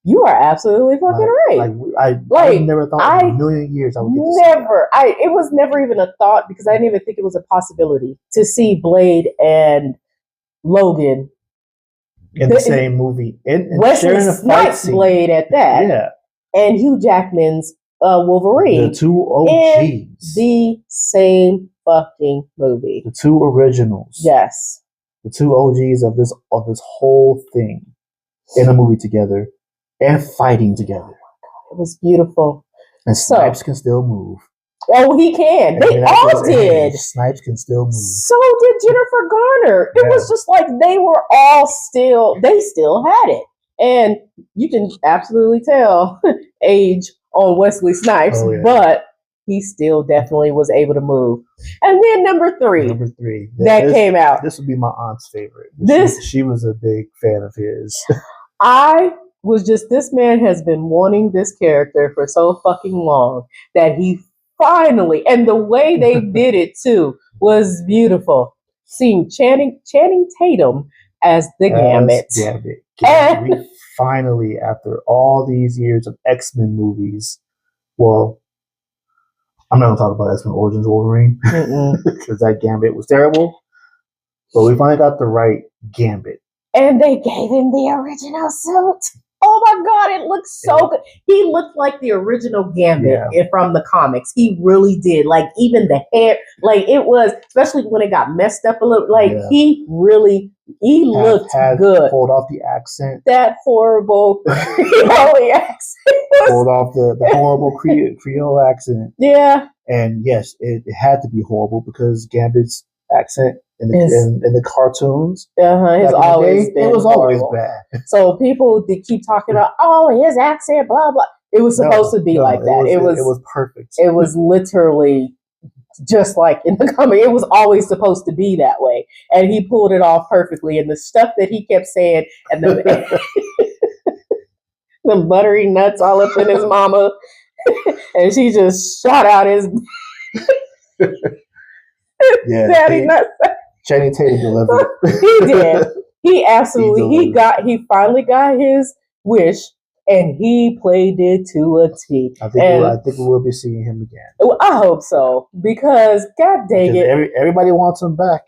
you are absolutely fucking right. I never thought in a million years I would get to see that. It was never even a thought because I didn't even think it was a possibility to see Blade and Logan in the same movie, and Wesley Snipes' Blade at that, and Hugh Jackman's Wolverine, the two OGs, in the same fucking movie, the two originals, yes, the two OGs of this whole thing in a movie together and fighting together. It was beautiful, and Snipes can still move. Oh, he can. They all did. Snipes can still move. So did Jennifer Garner. It was just like they still had it. And you can absolutely tell age on Wesley Snipes, but he still definitely was able to move. And then number three that came out. This would be my aunt's favorite. She was a big fan of his. This man has been wanting this character for so fucking long that he finally, and the way they did it too was beautiful. Seeing Channing Tatum as the Gambit. Gambit. Finally, after all these years of X-Men movies, well, I'm not going to talk about X-Men Origins Wolverine because that Gambit was terrible. But we finally got the right Gambit. And they gave him the original suit. Oh my God, it looks so good. He looked like the original Gambit from the comics. He really did. Like, even the hair, like, it was, especially when it got messed up a little, like, he looked good. Pulled off the accent. That horrible Creole accent. Pulled off the horrible Creole accent. Yeah. And yes, it had to be horrible because Gambit's accent in the cartoons, it was always bad. So people they keep talking about, his accent, blah blah. It was supposed to be like that. It was perfect. It was literally just like in the comic. It was always supposed to be that way, and he pulled it off perfectly. And the stuff that he kept saying, and the buttery nuts all up in his mama, and she just shot out his daddy nuts. Channing Tatum delivered. He did. He absolutely. He finally got his wish, and he played it to a T. I think we will be seeing him again. I hope so, because God dang it, everybody wants him back.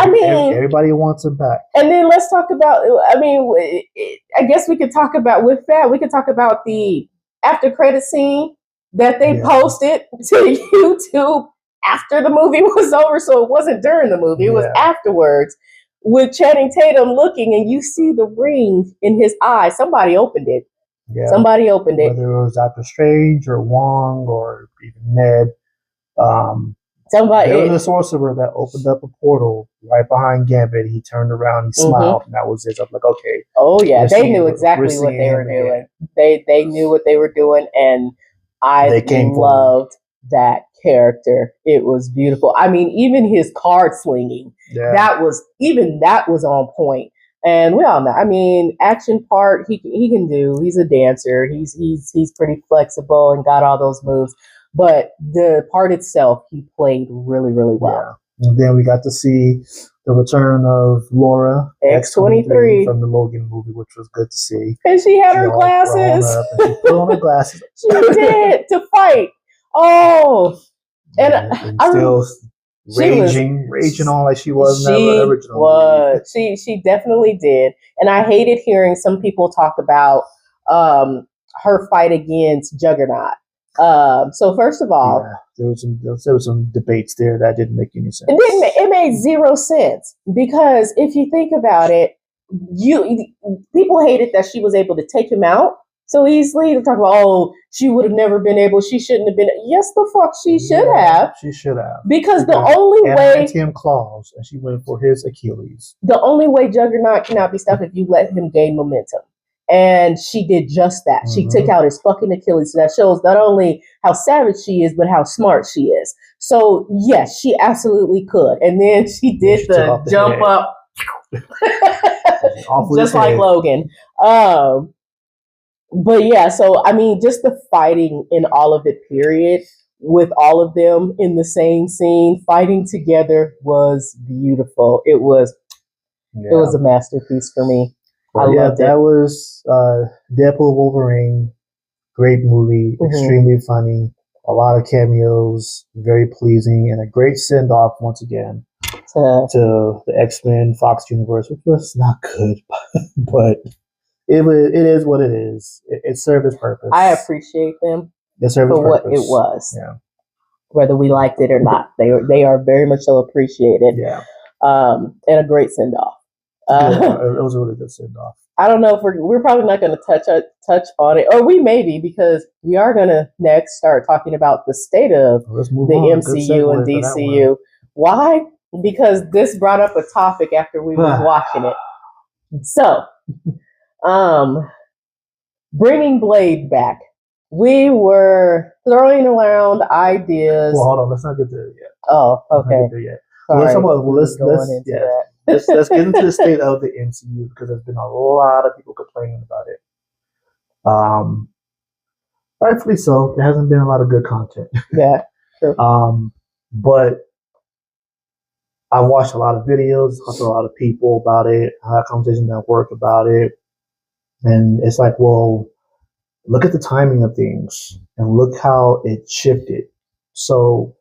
Everybody wants him back. And then let's talk about. I guess we could talk about with that. We could talk about the after credit scene that they posted to YouTube after the movie was over, so it wasn't during the movie, it was afterwards, with Channing Tatum looking, and you see the ring in his eye. Somebody opened it. Yeah. Somebody opened it. Whether it was Doctor Strange or Wong or even Ned. There was a sorcerer that opened up a portal right behind Gambit. He turned around, he smiled, and that was it. I'm like, okay. Oh yeah, they knew exactly what they were doing. They knew what they were doing, and I loved that character. It was beautiful. I mean, even his card slinging, that was on point. And we all know, I mean, action part he can do. He's a dancer. He's pretty flexible and got all those moves. But the part itself, he played really, really well. Yeah. And then we got to see the return of Laura X-23 from the Logan movie, which was good to see. And she had her glasses. And she put on her glasses. She did to fight. Oh, and still raging on like she was in the original movie. She definitely did. And I hated hearing some people talk about her fight against Juggernaut. So first of all, there was some debates there that didn't make any sense. It made zero sense, because if you think about it, people hated that she was able to take him out so easily. To talk about, she would have never been able. She shouldn't have been. Yes, the fuck she should have. She should have, because the only way him claws, and she went for his Achilles. The only way Juggernaut cannot be stopped if you let him gain momentum. And she did just that. Mm-hmm. She took out his fucking Achilles. So that shows not only how savage she is, but how smart she is. So, yes, she absolutely could. And then she did the jump up. Just like Logan. But yeah, so, I mean, just the fighting in all of it, period, with all of them in the same scene, fighting together was beautiful. It was a masterpiece for me. I loved it. That was Deadpool Wolverine. Great movie, extremely funny. A lot of cameos, very pleasing, and a great send-off once again to the X-Men Fox universe, which was not good, but it is what it is. It served its purpose. I appreciate them for what it was. Yeah. Whether we liked it or not, they are very much so appreciated. Yeah. And a great send-off. It was a really good send-off. I don't know if we're probably not going to touch on it, or we may be, because we are going to next start talking about the state of the MCU and DCU. Why? Because this brought up a topic after we were watching it. So, bringing Blade back. We were throwing around ideas. Well, hold on. Let's not get there yet. Oh, okay. Let's get into the state of the MCU, because there's been a lot of people complaining about it. Rightfully so. There hasn't been a lot of good content. Yeah, true. But I watched a lot of videos, talked to a lot of people about it, I had conversations at work about it, and it's like, well, look at the timing of things and look how it shifted. So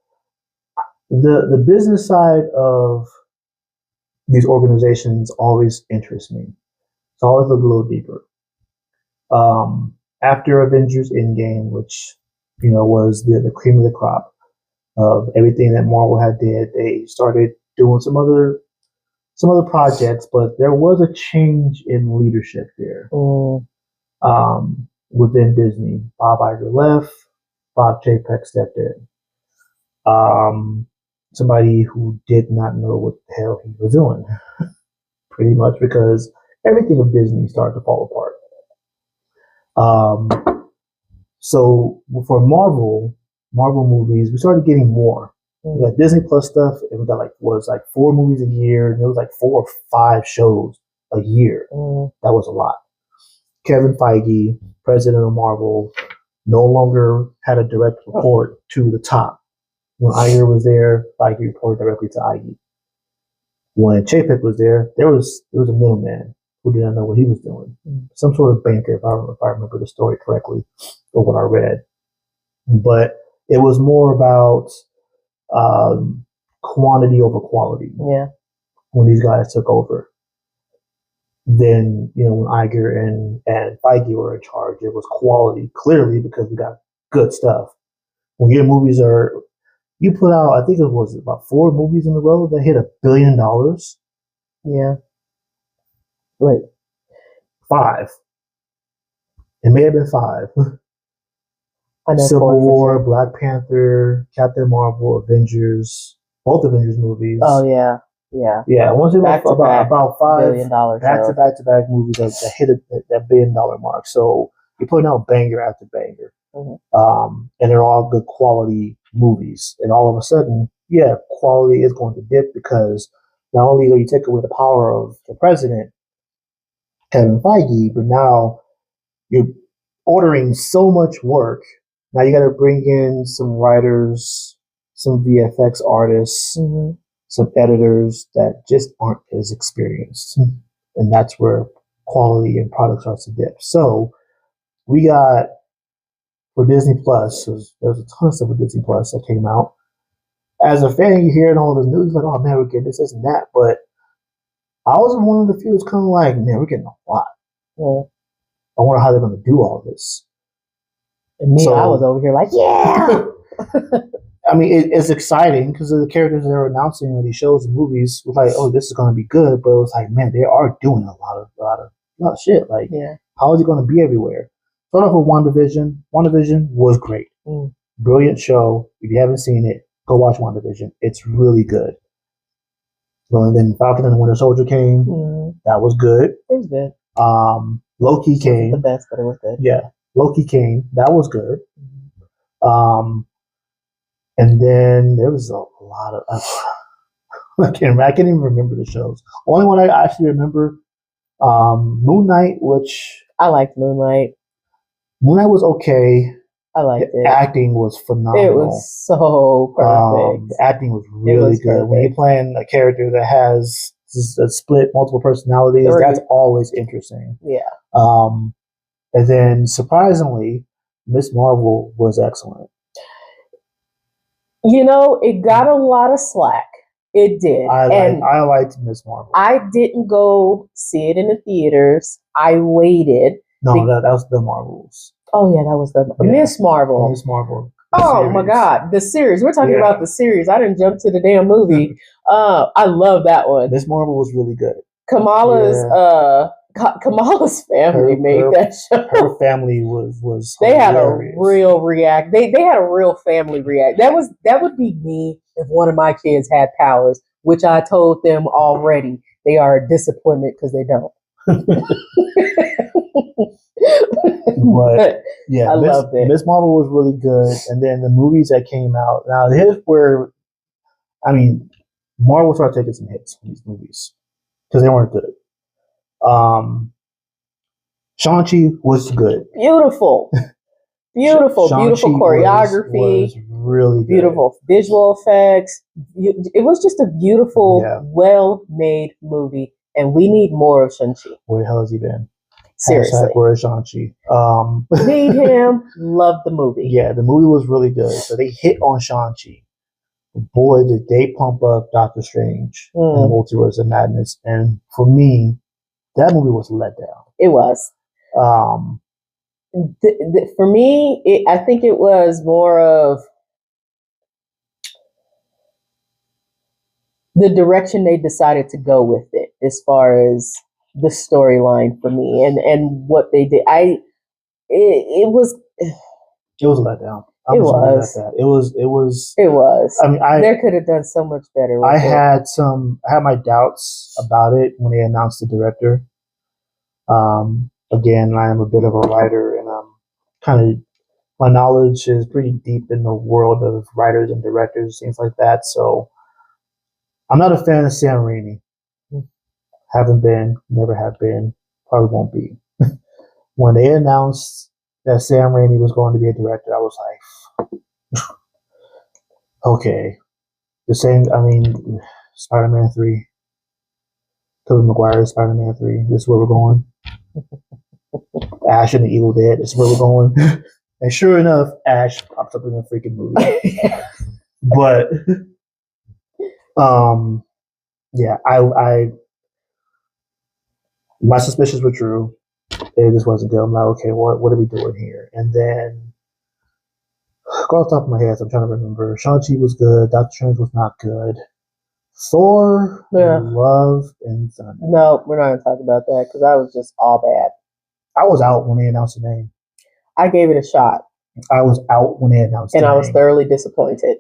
the business side of these organizations always interests me. So I always look a little deeper. After Avengers Endgame, which, was the cream of the crop of everything that Marvel had did, they started doing some other projects, but there was a change in leadership there. Within Disney. Bob Iger left, Bob Chapek stepped in. Somebody who did not know what the hell he was doing, pretty much, because everything of Disney started to fall apart. So for Marvel movies, we started getting more. We got Disney Plus stuff, and we got 4 movies a year, and it was 4 or 5 shows a year. That was a lot. Kevin Feige, president of Marvel, no longer had a direct report to the top. When Iger was there, Feige reported directly to Feige. When Chapek was there, there was a middleman who did not know what he was doing. Some sort of banker, if I remember the story correctly, or what I read. But it was more about quantity over quality. Yeah. When these guys took over. Then, when Iger and Feige were in charge, it was quality, clearly, because we got good stuff. When your movies you put out, I think it was about 4 movies in a row that hit $1 billion. Yeah. Wait. 5. It may have been 5. Civil War, Black Panther, Captain Marvel, Avengers, both Avengers movies. Oh, yeah. Yeah. Yeah. Once it was about $5 billion back-to-back movies that hit that $1 billion mark. So you're putting out banger after banger. And they're all good quality movies. And all of a sudden, yeah, quality is going to dip because not only do you take away the power of the president, Kevin Feige, but now you're ordering so much work. Now you got to bring in some writers, some VFX artists, some editors that just aren't as experienced. And that's where quality and product starts to dip. So we got, for Disney Plus, there's a ton of stuff with Disney Plus that came out. As a fan, you hear all this news, like, oh man, we're getting this and that. But I was one of the few that's kind of like, man, we're getting a lot. Well, I wonder how they're going to do all this. And me, I was over here like, yeah. I mean, it's exciting because of the characters they're announcing in these shows and movies. Was like, oh, this is going to be good, but it was like, man, they are doing a lot of shit. Like, how is it going to be everywhere? Start off with WandaVision. WandaVision was great, brilliant show. If you haven't seen it, go watch WandaVision. It's really good. Well, and then Falcon and the Winter Soldier came. That was good. It was good. Loki came. The best, but it was good. Yeah, Loki came. That was good. And then there was a lot of I can't even remember the shows. Only one I actually remember, Moon Knight, which I liked Moon Knight. Moon Knight was okay. I liked it. Acting was phenomenal. It was so perfect. The acting was really good. Perfect. When you're playing a character that has a split multiple personalities, that's always interesting. Yeah. And then surprisingly, Miss Marvel was excellent. You know, it got a lot of slack. It did. I liked Miss Marvel. I didn't go see it in the theaters. I waited. No, that was the Marvels. Oh yeah, that was the Miss Marvel. Miss Marvel. Oh my God, the series. We're talking about the series. I didn't jump to the damn movie. I love that one. Miss Marvel was really good. Kamala's family made that show. Her family was they hilarious. Had a real react. They had a real family react. That would be me if one of my kids had powers, which I told them already. They are a disappointment because they don't. But yeah, loved it. Miss Marvel was really good, and then the movies that came out. Now here's where, I mean, Marvel started taking some hits from these movies because they weren't good. Shang-Chi was good. Beautiful choreography. Was really good. Beautiful visual effects. It was just a beautiful, well-made movie, and we need more of Shang-Chi. Where the hell has he been? Seriously. Where is Shang-Chi? Need him. Love the movie. Yeah, the movie was really good. So they hit on Shang-Chi. Boy, did they pump up Doctor Strange and the Multiverse of Madness. And for me, that movie was a letdown. It was. For me, I think it was more of the direction they decided to go with it as far as the storyline for me and what they did. It was a letdown. It was. I mean, there could have done so much better. I had my doubts about it when they announced the director. Again, I am a bit of a writer, and my knowledge is pretty deep in the world of writers and directors, things like that. So I'm not a fan of Sam Raimi. Haven't been, never have been, probably won't be. When they announced that Sam Raimi was going to be a director, I was like, okay. The same, Spider-Man 3. Tobey Maguire's Spider-Man 3. This is where we're going. Ash and the Evil Dead. This is where we're going. And sure enough, Ash pops up in the freaking movie. But, my suspicions were true. It just wasn't good. I'm like, okay, what are we doing here? And then, off the top of my head, I'm trying to remember. Shang-Chi was good. Doctor Strange was not good. Thor, Love, and Thunder. No, we're not going to talk about that because that was just all bad. I was out when they announced the name. I gave it a shot. I was out when they announced the name. And I was thoroughly disappointed.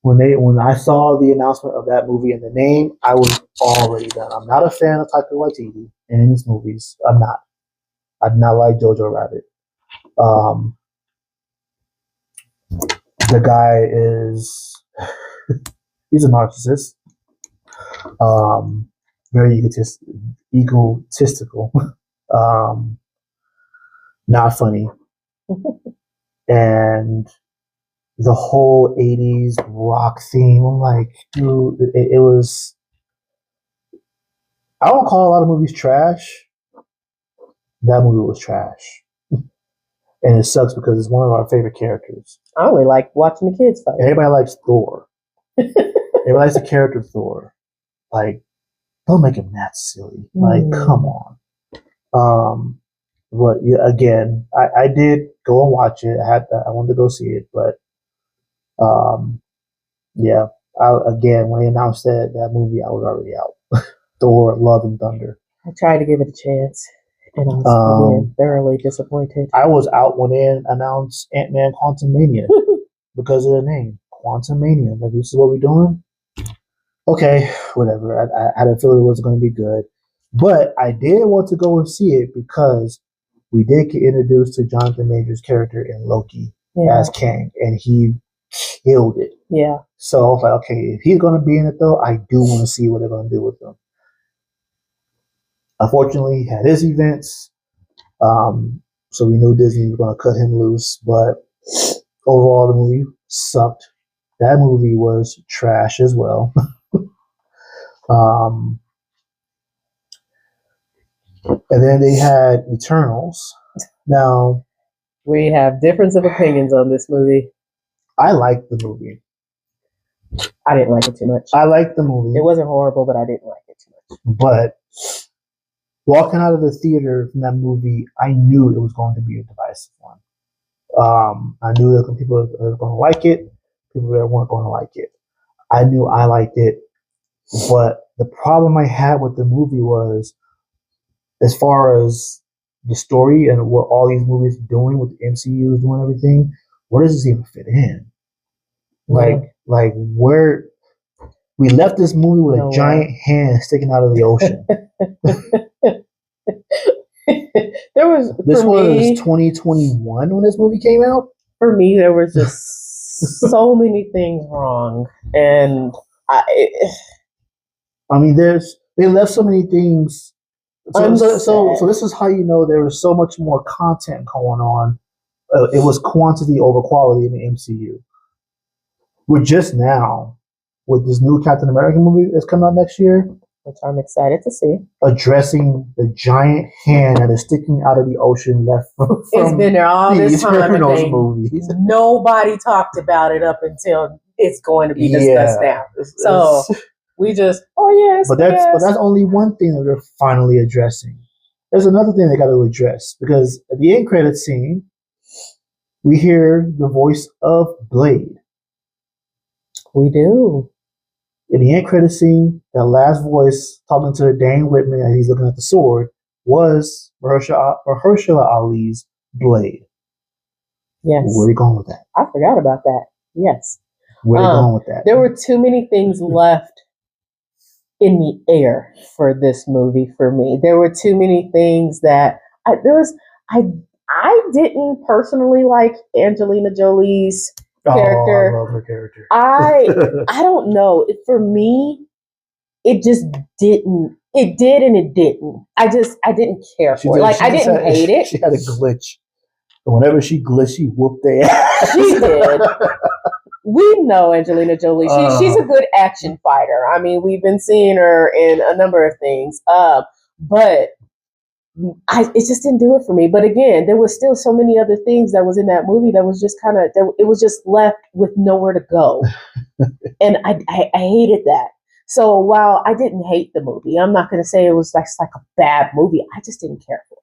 When I saw the announcement of that movie and the name, I was already done. I'm not a fan of Taika Waititi and in his movies. I'm not. I did not like Jojo Rabbit. The guy is he's a narcissist. Very egotistical. Not funny. And the whole 80s rock theme, I'm like, dude, it was. I don't call a lot of movies trash. That movie was trash. And it sucks because it's one of our favorite characters. I only like watching the kids fight. Everybody likes Thor. Everybody likes the character Thor. Like, don't make him that silly. Like, come on. But yeah, again, I did go and watch it. I wanted to go see it, but yeah. Again, when they announced that movie, I was already out. Thor: Love and Thunder. I tried to give it a chance, and I was again thoroughly disappointed. I was out when they announced Ant-Man: Quantumania because of the name, Quantumania. Like, this is what we're doing. Okay, whatever. I had a feeling it wasn't going to be good, but I did want to go and see it because we did get introduced to Jonathan Majors' character in Loki as Kang, and he killed it. Yeah. So I was like, okay, if he's going to be in it, though, I do want to see what they're going to do with him. Unfortunately, he had his events, so we knew Disney was going to cut him loose. But overall, the movie sucked. That movie was trash as well. And then they had Eternals. Now, we have difference of opinions on this movie. I liked the movie. I didn't like it too much. I liked the movie. It wasn't horrible, but I didn't like it too much. But walking out of the theater from that movie, I knew it was going to be a divisive one. I knew that people were going to like it, people that weren't going to like it. I knew I liked it, but the problem I had with the movie was, as far as the story and what all these movies are doing, what the MCU is doing, everything, where does this even fit in? Like where we left this movie with a giant hand sticking out of the ocean. This was 2021 when this movie came out. For me, there was just so many things wrong, and I mean, they left so many things. So this is how you know there was so much more content going on. It was quantity over quality in the MCU. We're just now with this new Captain America movie that's coming out next year, which I'm excited to see, addressing the giant hand that is sticking out of the ocean left from it's been there all this time. Movies. Nobody talked about it up until it's going to be discussed now. So we just, but that's only one thing that they're finally addressing. There's another thing they got to address, because at the end credit scene, we hear the voice of Blade. We do. In the end credit scene, that last voice talking to Dane Whitman as he's looking at the sword was Mahershala Ali's Blade. Yes. Where are you going with that? I forgot about that. Yes. Where are you going with that? There were too many things left in the air for this movie for me. There were too many things that I didn't personally like Angelina Jolie's character. I love her character. I don't know. For me, it just didn't. It did and it didn't. I didn't care for it. Like, I didn't hate it. She had a glitch. And whenever she glitched, she whooped their ass. She did. We know Angelina Jolie. She's a good action fighter. I mean, we've been seeing her in a number of things. But it just didn't do it for me. But again, there was still so many other things that was in that movie that was just kind of, it was just left with nowhere to go. And I hated that. So while I didn't hate the movie, I'm not going to say it was like a bad movie. I just didn't care for it.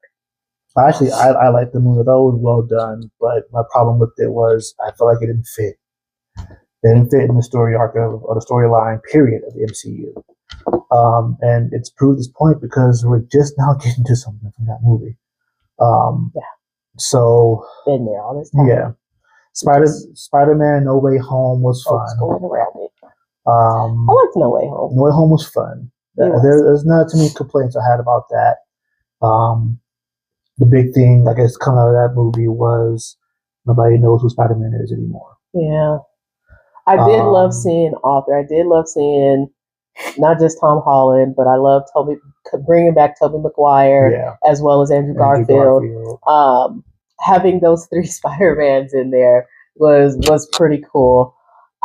Actually, I liked the movie. That was well done. But my problem with it was I felt like it didn't fit. It didn't fit in the story arc or the storyline period of the MCU. And it's proved this point because we're just now getting to something from that movie. So been there all this time. Yeah, Spider-Man: No Way Home was fun. Going around it. I liked No Way Home. No Way Home was fun. There's not too many complaints I had about that. The big thing, I guess, coming out of that movie was nobody knows who Spider-Man is anymore. Yeah. I did love seeing Arthur. I did love seeing not just Tom Holland, but I love bringing back Tobey Maguire as well as Andrew Garfield. Having those 3 Spider-Mans in there was pretty cool.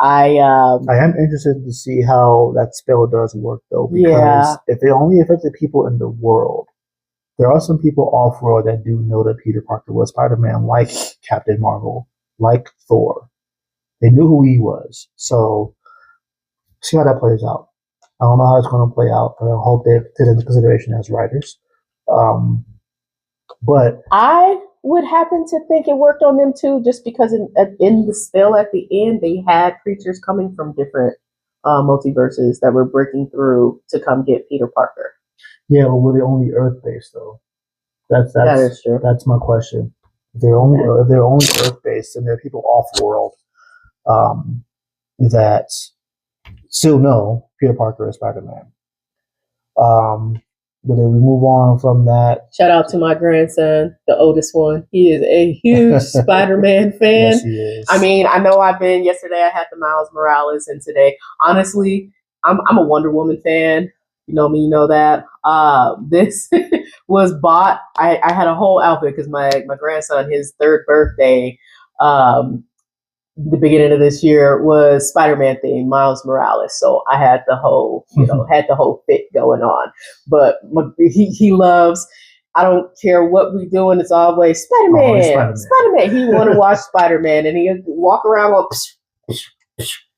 I am interested to see how that spell does work, though, because if it only affected people in the world, there are some people off-world that do know that Peter Parker was Spider-Man, like Captain Marvel, like Thor. They knew who he was. So, see how that plays out. I don't know how it's going to play out, but I hope they've taken into consideration as writers. But I would happen to think it worked on them too, just because in the spell at the end, they had creatures coming from different multiverses that were breaking through to come get Peter Parker. Yeah, but were they only Earth-based though? That is true. That's my question. If they're only Earth-based, and there are people off-world that still know Peter Parker is Spider-Man. But then we move on from that. Shout out to my grandson, the oldest one. He is a huge Spider-Man fan. Yes, he is. I mean, I know yesterday I had the Miles Morales, and today, honestly, I'm a Wonder Woman fan. You know me, you know that. This was bought. I had a whole outfit because my grandson, his 3rd birthday, the beginning of this year was Spider-Man themed, Miles Morales. So I had the whole, fit going on. But he loves. I don't care what we doing. It's always Spider-Man. Spider-Man. He want to watch Spider-Man, and he walk around going.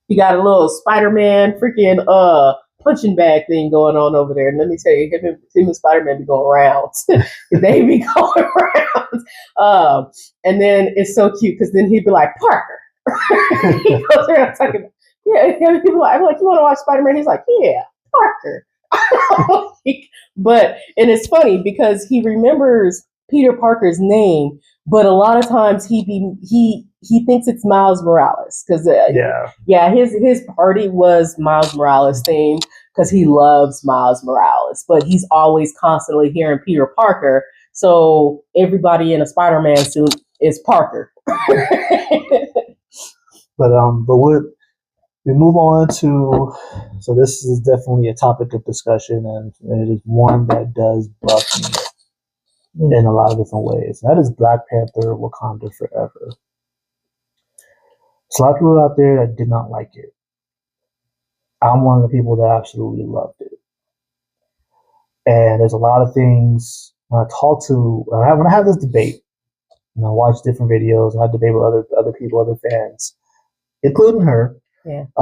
He got a little Spider-Man freaking punching bag thing going on over there. And let me tell you, him and Spider-Man be going around. They be going around. And then it's so cute because then he'd be like, Parker. He goes around talking. People I'm like, you want to watch Spider-Man? He's like, yeah, Parker. But and it's funny because he remembers Peter Parker's name, but a lot of times he thinks it's Miles Morales because his party was Miles Morales themed because he loves Miles Morales, but he's always constantly hearing Peter Parker. So everybody in a Spider-Man suit is Parker. But we move on to, so this is definitely a topic of discussion, and it is one that does bug me in a lot of different ways. That is Black Panther: Wakanda Forever. There's a lot of people out there that did not like it. I'm one of the people that absolutely loved it. And there's a lot of things when I have this debate, and I watch different videos, and I debate with other people, other fans, including her. Yeah. A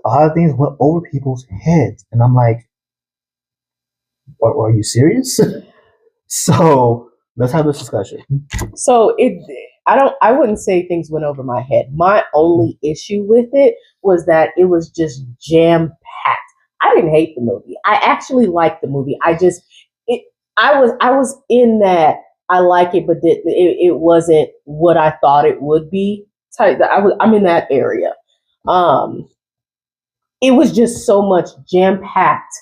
lot of things went over people's heads, and I'm like, are you serious? So let's have this discussion. So I wouldn't say things went over my head. My only issue with it was that it was just jam-packed. I didn't hate the movie. I actually liked the movie. I was in that I like it, but it wasn't what I thought it would be. I'm in that area. It was just so much jam-packed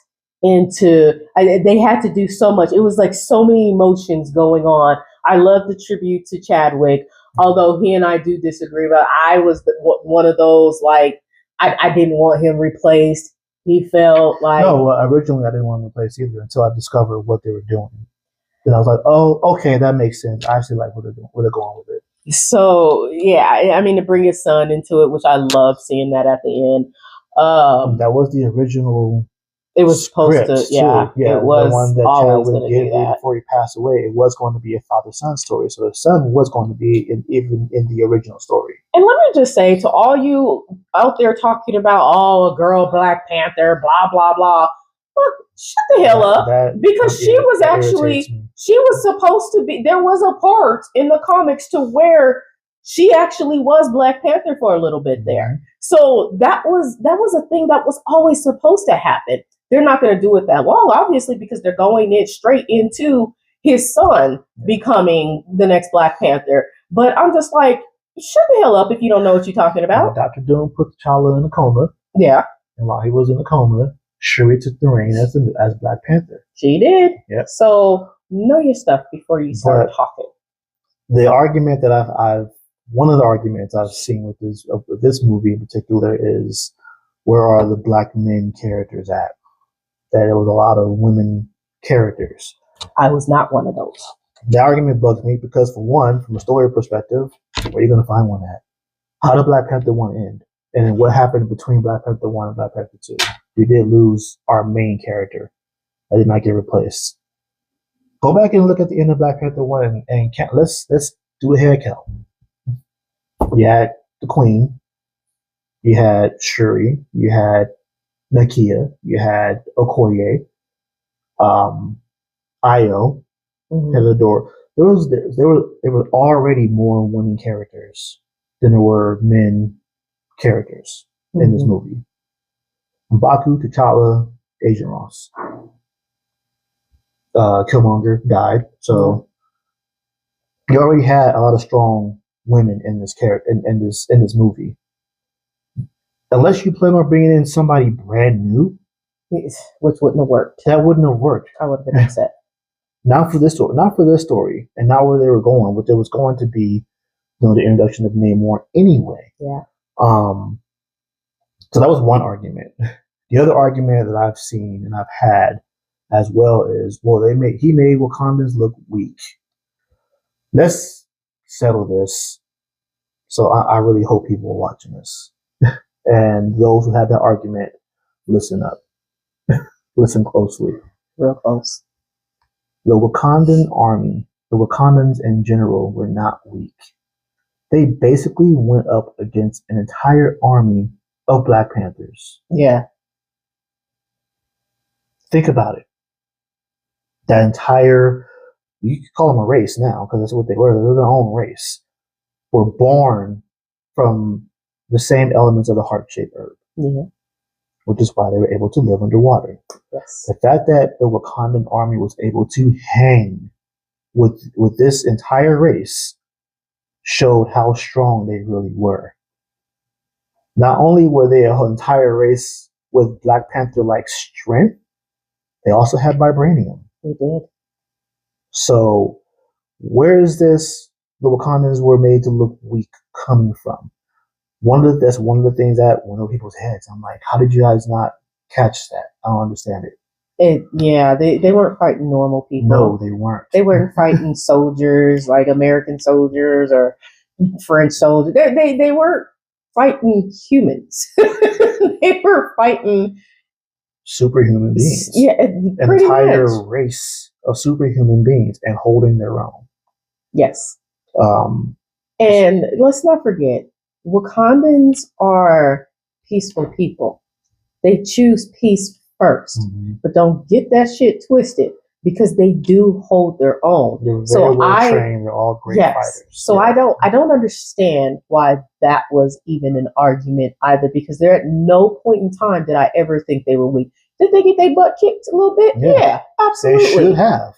they had to do so much. It was like so many emotions going on. I love the tribute to Chadwick, although he and I do disagree. But I was one of those, like, I didn't want him replaced. He felt like... No, originally I didn't want him replaced either until I discovered what they were doing. Then I was like, oh, okay, that makes sense. I actually like what they're doing, where they're going with it. So, yeah, I mean, to bring his son into it, which I love seeing that at the end. That was the original... It was supposed to, yeah. It was the one that always Chadwick did before he passed away. It was going to be a father-son story, so the son was going to be even in the original story. And let me just say to all you out there talking about, a girl Black Panther, blah blah blah, look, shut the hell up, because she was supposed to be. There was a part in the comics to where she actually was Black Panther for a little bit there. So that was a thing that was always supposed to happen. They're not going to do it that long, obviously, because they're going straight into his son becoming the next Black Panther. But I'm just like, shut the hell up if you don't know what you're talking about. Dr. Doom put the child in a coma. Yeah. And while he was in the coma, Shuri took the reign as Black Panther. She did. Yep. So know your stuff before you start talking. The argument that I've one of the arguments I've seen with this movie in particular is, where are the black men characters at? That there was a lot of women characters. I was not one of those. The argument bugs me because, for one, from a story perspective, where are you going to find one at? How did Black Panther 1 end? And then what happened between Black Panther 1 and Black Panther 2? We did lose our main character. I did not get replaced. Go back and look at the end of Black Panther 1 and count. Let's do a head count. You had the Queen. You had Shuri. You had Nakia. You had Okoye. Io. Helador. There were already more women characters than there were men characters in this movie. M'Baku, T'Challa, Agent Ross. Killmonger died, so you already had a lot of strong women in this character in this movie. Unless you plan on bringing in somebody brand new, which wouldn't have worked. That wouldn't have worked. I would have been upset. Not for this story, and not where they were going. What there was going to be, the introduction of Namor anyway. Yeah. So that was one argument. The other argument that I've seen and I've had as well is, well, he made Wakandans look weak. Let's settle this. So I really hope people are watching this. And those who have that argument, listen up. Listen closely. Real close. The Wakandan army, the Wakandans in general, were not weak. They basically went up against an entire army of Black Panthers. Yeah. Think about it. That entire, you could call them a race now, because that's what they were. They were their own race. Were born from the same elements of the heart-shaped herb. Yeah. Which is why they were able to live underwater. Yes. The fact that the Wakandan army was able to hang with this entire race showed how strong they really were. Not only were they an entire race with Black Panther-like strength, they also had vibranium. They did. So where is this, the Wakandans were made to look weak, coming from? That's one of the things that went over people's heads. I'm like, how did you guys not catch that? I don't understand it. They weren't fighting normal people. No, they weren't. They weren't fighting soldiers, like American soldiers or French soldiers. They weren't fighting humans. They were fighting superhuman beings. Yeah, an entire race of superhuman beings, and holding their own. Yes. And let's not forget, Wakandans are peaceful people. They choose peace first, but don't get that shit twisted, because they do hold their own. They're very well trained. They're all great fighters. So I don't understand why that was even an argument either, because there at no point in time did I ever think they were weak. Did they get their butt kicked a little bit? Yeah, absolutely. They should have.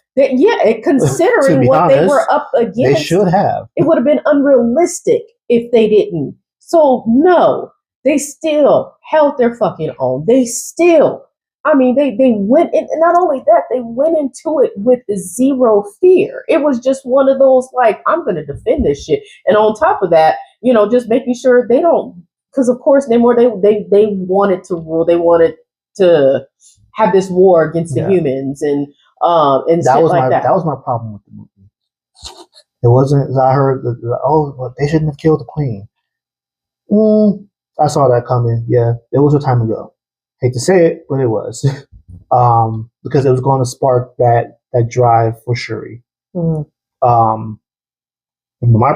Considering what they were up against, they should have. It would have been unrealistic if they didn't. So no, they still held their fucking own. They still, they went in, and not only that, they went into it with zero fear. It was just one of those, like, I'm going to defend this shit. And on top of that, just making sure they don't, because of course they wanted to rule. They wanted to have this war against the humans and that shit was like that. That was my problem with the movie. It wasn't. I heard they shouldn't have killed the queen. I saw that coming. Yeah, it was a time ago. Hate to say it, but it was. Because it was going to spark that drive for Shuri. My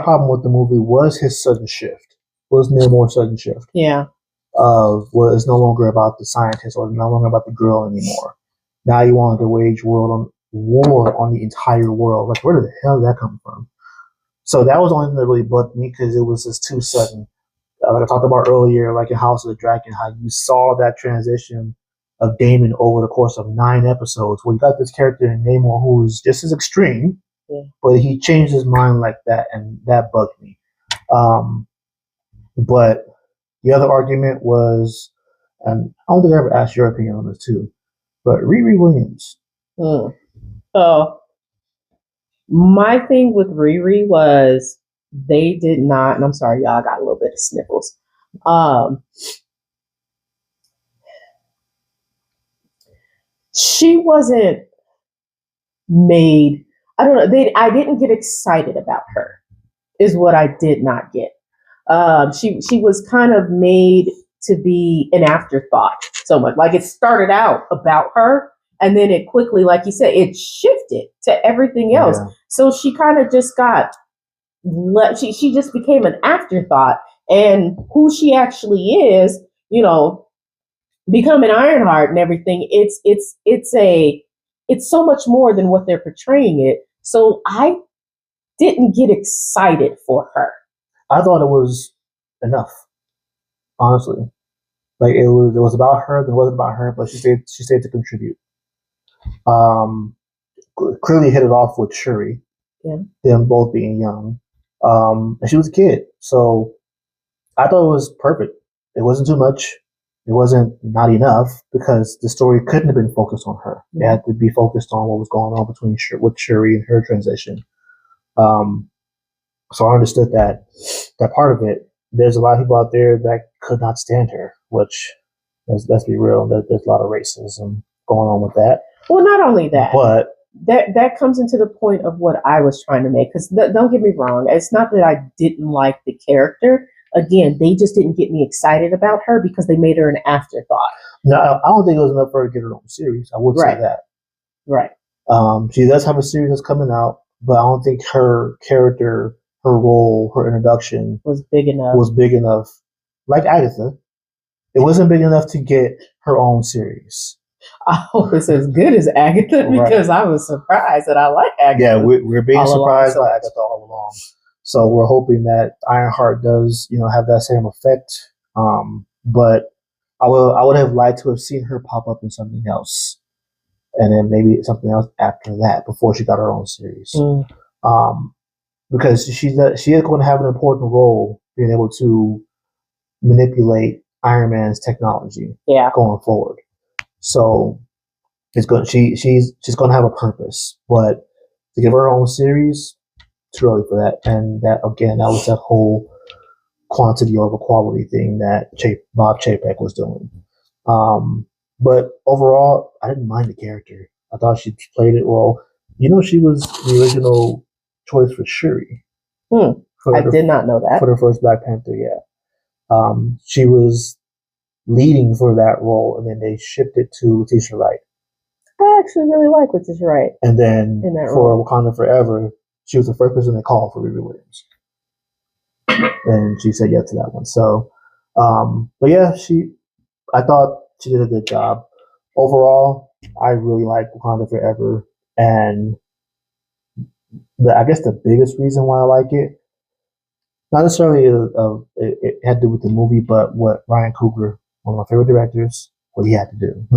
problem with the movie was his sudden shift. Was Namor's sudden shift? Yeah. It's no longer about the scientist or no longer about the girl anymore. Now you want to wage war on the entire world. Like, where the hell did that come from? So that was the only thing that really bugged me, because it was just too sudden. Like I talked about earlier, like in House of the Dragon, how you saw that transition of Daemon over the course of 9 episodes, where you got this character in Namor who's just as extreme, but he changed his mind like that, and that bugged me. But the other argument was, and I don't think I ever asked your opinion on this too, but Riri Williams. So my thing with Riri was they did not, and I'm sorry, y'all, I got a little bit of sniffles. She wasn't made, I don't know, I didn't get excited about her, is what I did not get. She was kind of made to be an afterthought so much. Like, it started out about her, and then it quickly, like you said, it shifted to everything else. Yeah. So she kind of just she just became an afterthought. And who she actually is, you know, becoming Ironheart and everything, it's so much more than what they're portraying it. So I didn't get excited for her. I thought it was enough, honestly. Like, it was about her, but it wasn't about her, but she stayed to contribute. Clearly hit it off with Shuri. Yeah. Them both being young. And she was a kid. So I thought it was perfect. It wasn't too much. It wasn't not enough, because the story couldn't have been focused on her. Yeah. It had to be focused on what was going on with Shuri and her transition. So I understood that part of it. There's a lot of people out there that could not stand her, which, let's be real, there's a lot of racism going on with that. Well, not only that, but that comes into the point of what I was trying to make. Because don't get me wrong, it's not that I didn't like the character. Again, they just didn't get me excited about her because they made her an afterthought. No, I don't think it was enough for her to get her own series. I would say that. Right. She does have a series that's coming out, but I don't think her character, her role, her introduction was big enough. Like Agatha, it wasn't big enough to get her own series. I hope it's as good as Agatha, because I was surprised that I like Agatha. Yeah, we're being surprised by Agatha all along. So we're hoping that Ironheart does, have that same effect. But I would have liked to have seen her pop up in something else, and then maybe something else after that, before she got her own series. Because she is going to have an important role being able to manipulate Iron Man's technology going forward. So it's good. She's going to have a purpose, but to give her own series, it's early for that. And that was that whole quantity over quality thing that Bob Chapek was doing. But overall, I didn't mind the character. I thought she played it well. She was the original choice for Shuri. I did not know that. For the first Black Panther, yeah. She was leading for that role, and then they shipped it to Letitia Wright. I actually really like Letitia Wright. And then for Wakanda Forever, she was the first person they called for Riri Williams. And she said yes to that one. So, but yeah, I thought she did a good job. Overall, I really like Wakanda Forever. And I guess the biggest reason why I like it, not necessarily it had to do with the movie, but what Ryan Coogler, one of my favorite directors, what he had to do.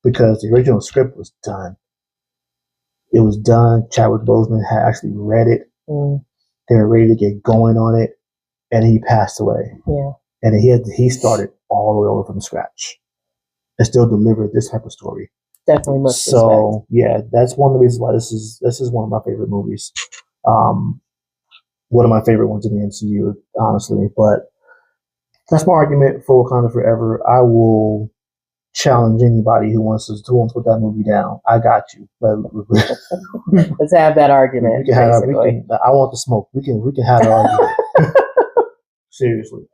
Because the original script was done. It was done. Chadwick Boseman had actually read it. They were ready to get going on it, and he passed away. Yeah. And he started all the way over from scratch and still delivered this type of story. Definitely much respect. So yeah, that's one of the reasons why this is one of my favorite movies. One of my favorite ones in the MCU, honestly. But that's my argument for Wakanda Forever. I will challenge anybody who wants to put that movie down. I got you. Let's have that argument. I want the smoke. We can have that argument. Seriously.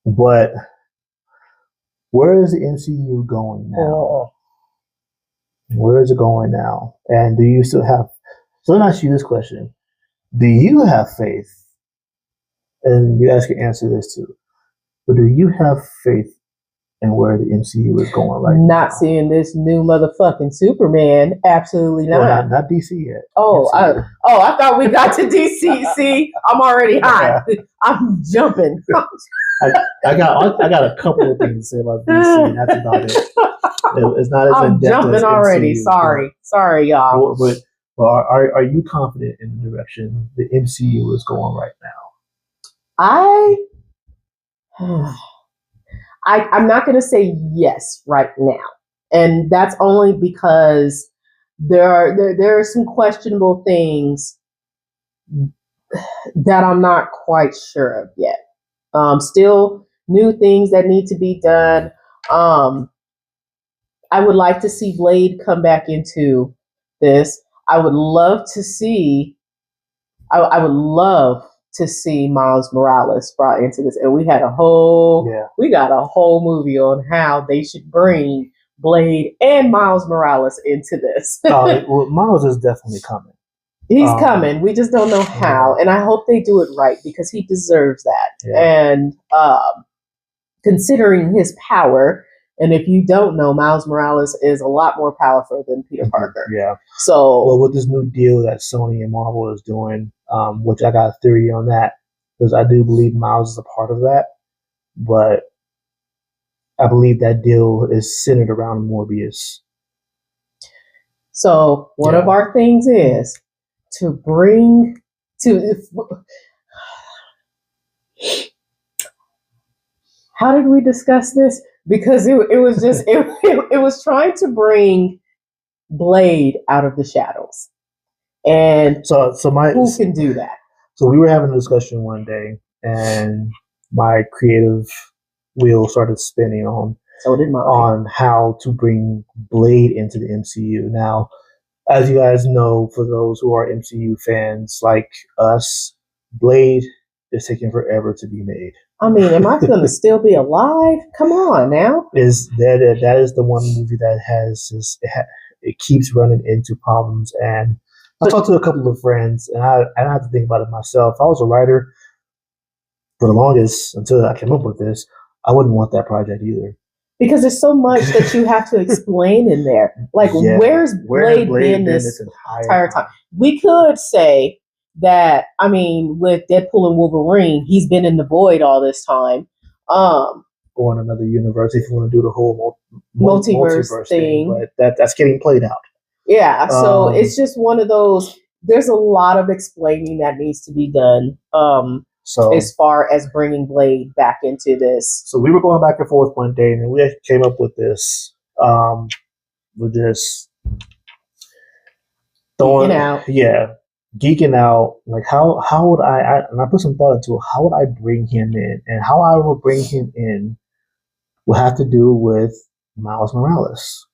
But where is the MCU going now? Where is it going now? And do you still have? So let me ask you this question: do you have faith? And you guys can answer this too. But do you have faith in where the MCU is going right now? Not seeing this new motherfucking Superman. Absolutely not. Well, not DC yet. I thought we got to DC. See, I'm already hot. I'm jumping. I got a couple of things to say about DC. That's about it. It's not as I'm jumping already. MCU, sorry, y'all. But are you confident in the direction the MCU is going right now? I'm not going to say yes right now, and that's only because there are some questionable things that I'm not quite sure of yet. Still new things that need to be done. I would like to see Blade come back into this. I would love to see. I would love to see Miles Morales brought into this, and we got a whole movie on how they should bring Blade and Miles Morales into this. Well, Miles is definitely coming. He's coming. We just don't know how, and I hope they do it right because he deserves that. Yeah. And considering his power. And if you don't know, Miles Morales is a lot more powerful than Peter Parker. Yeah. So, well, with this new deal that Sony and Marvel is doing, which I got a theory on that, because I do believe Miles is a part of that, but I believe that deal is centered around Morbius. So one of our things is to bring to. How did we discuss this? Because it was just it was trying to bring Blade out of the shadows, and who can do that? So we were having a discussion one day, and my creative wheel started spinning on how to bring Blade into the MCU. Now, as you guys know, for those who are MCU fans like us, Blade is taking forever to be made. I mean, am I going to still be alive? Come on now. That is the one movie that it keeps running into problems. And I talked to a couple of friends, and I have to think about it myself. If I was a writer, for the longest, until I came up with this, I wouldn't want that project either. Because there's so much that you have to explain in there. Like, where's Blade been this entire time? We could say that, I mean, with Deadpool and Wolverine, he's been in the void all this time. Or in another universe, if you want to do the whole multiverse thing. But that's getting played out. Yeah, so it's just one of those, there's a lot of explaining that needs to be done as far as bringing Blade back into this. So we were going back and forth one day, and we came up with this. We're just throwing out. Yeah. Geeking out, like how would I and I put some thought into it, how would I bring him in, and how I will bring him in will have to do with Miles Morales,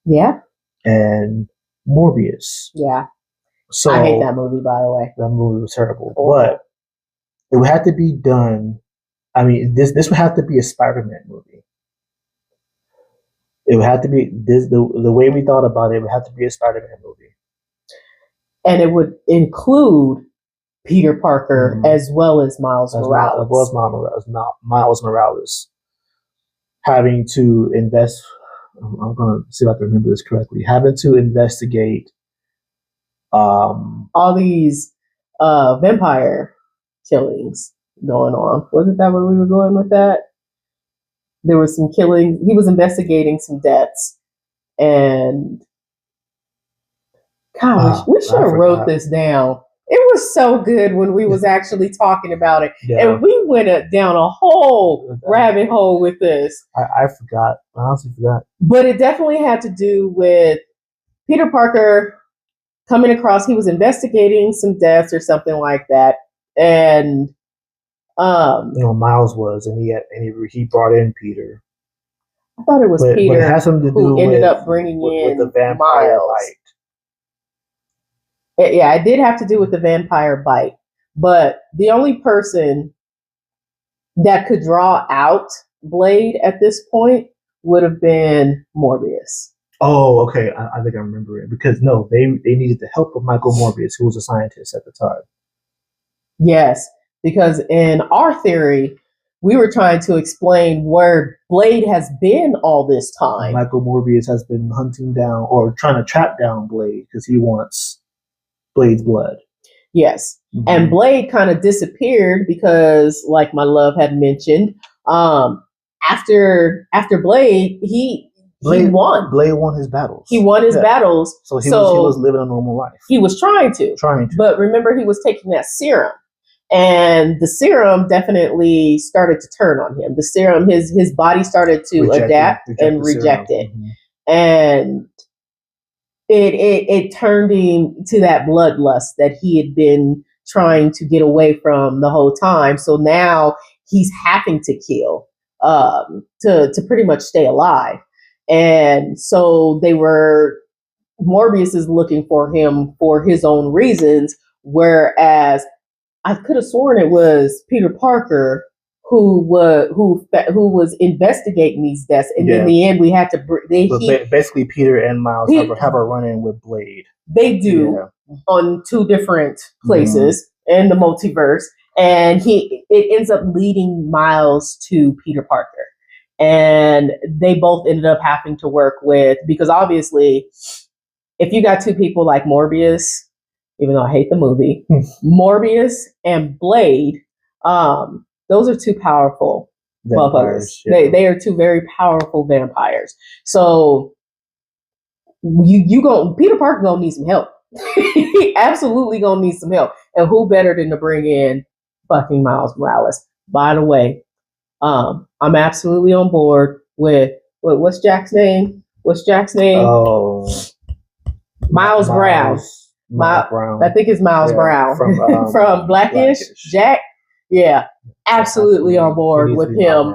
and Morbius, So I hate that movie, by the way. That movie was terrible, but it would have to be done. I mean, this would have to be a Spider-Man movie. It would have to be this the way we thought about it. It would have to be a Spider-Man movie. And it would include Peter Parker as well as Miles Morales. As well as Miles Morales. Having to invest, I'm going to see if I can remember this correctly, having to investigate all these vampire killings going on. Wasn't that where we were going with that? There was some killing. He was investigating some deaths. And gosh, we should have wrote this down. It was so good when we was actually talking about it. Yeah. And we went down a whole rabbit hole with this. I forgot. I honestly forgot. But it definitely had to do with Peter Parker coming across, he was investigating some deaths or something like that. And Miles was, and he brought in Peter. I thought it was Peter, but it has something to do who ended up bringing in the vampire bite. Yeah, it did have to do with the vampire bite. But the only person that could draw out Blade at this point would have been Morbius. Oh, okay. I think I remember it. Because, no, they needed the help of Michael Morbius, who was a scientist at the time. Yes, because in our theory, we were trying to explain where Blade has been all this time. Michael Morbius has been hunting down or trying to track down Blade because he wants Blade's blood. Yes. Mm-hmm. And Blade kind of disappeared because, like my love had mentioned, after Blade, he won. Blade won his battles. He won his battles. So he was living a normal life. He was trying to. But remember, he was taking that serum. And the serum definitely started to turn on him. The serum, his body started to adapt and reject it. Mm-hmm. And it turned him to that bloodlust that he had been trying to get away from the whole time. So now he's having to kill to pretty much stay alive. And so Morbius is looking for him for his own reasons, whereas I could have sworn it was Peter Parker who was investigating these deaths, and in the end we had to. Basically, Peter and Miles have a run-in with Blade. They do on two different places in the multiverse, and it ends up leading Miles to Peter Parker, and they both ended up having to work with, because obviously, if you got two people like Morbius, even though I hate the movie, Morbius and Blade, those are two powerful vampires. They are two very powerful vampires. So Peter Parker gonna need some help. He absolutely gonna need some help. And who better than to bring in fucking Miles Morales? By the way, I'm absolutely on board with what's Jack's name? Oh, Miles Brown. I think it's Miles Brown from Blackish. Jack. Yeah, absolutely on board with him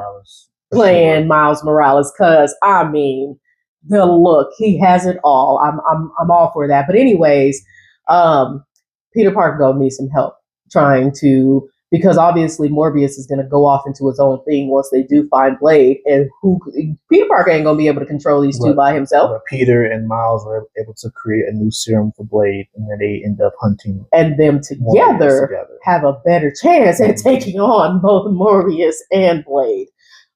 playing Miles Morales, because I mean, the look, he has it all. I'm all for that. But anyways, Peter Parker gonna need some help trying to, because obviously Morbius is gonna go off into his own thing once they do find Blade, and Peter Parker ain't gonna be able to control these two by himself. But Peter and Miles were able to create a new serum for Blade, and then they end up hunting. And them together have a better chance at taking on both Morbius and Blade.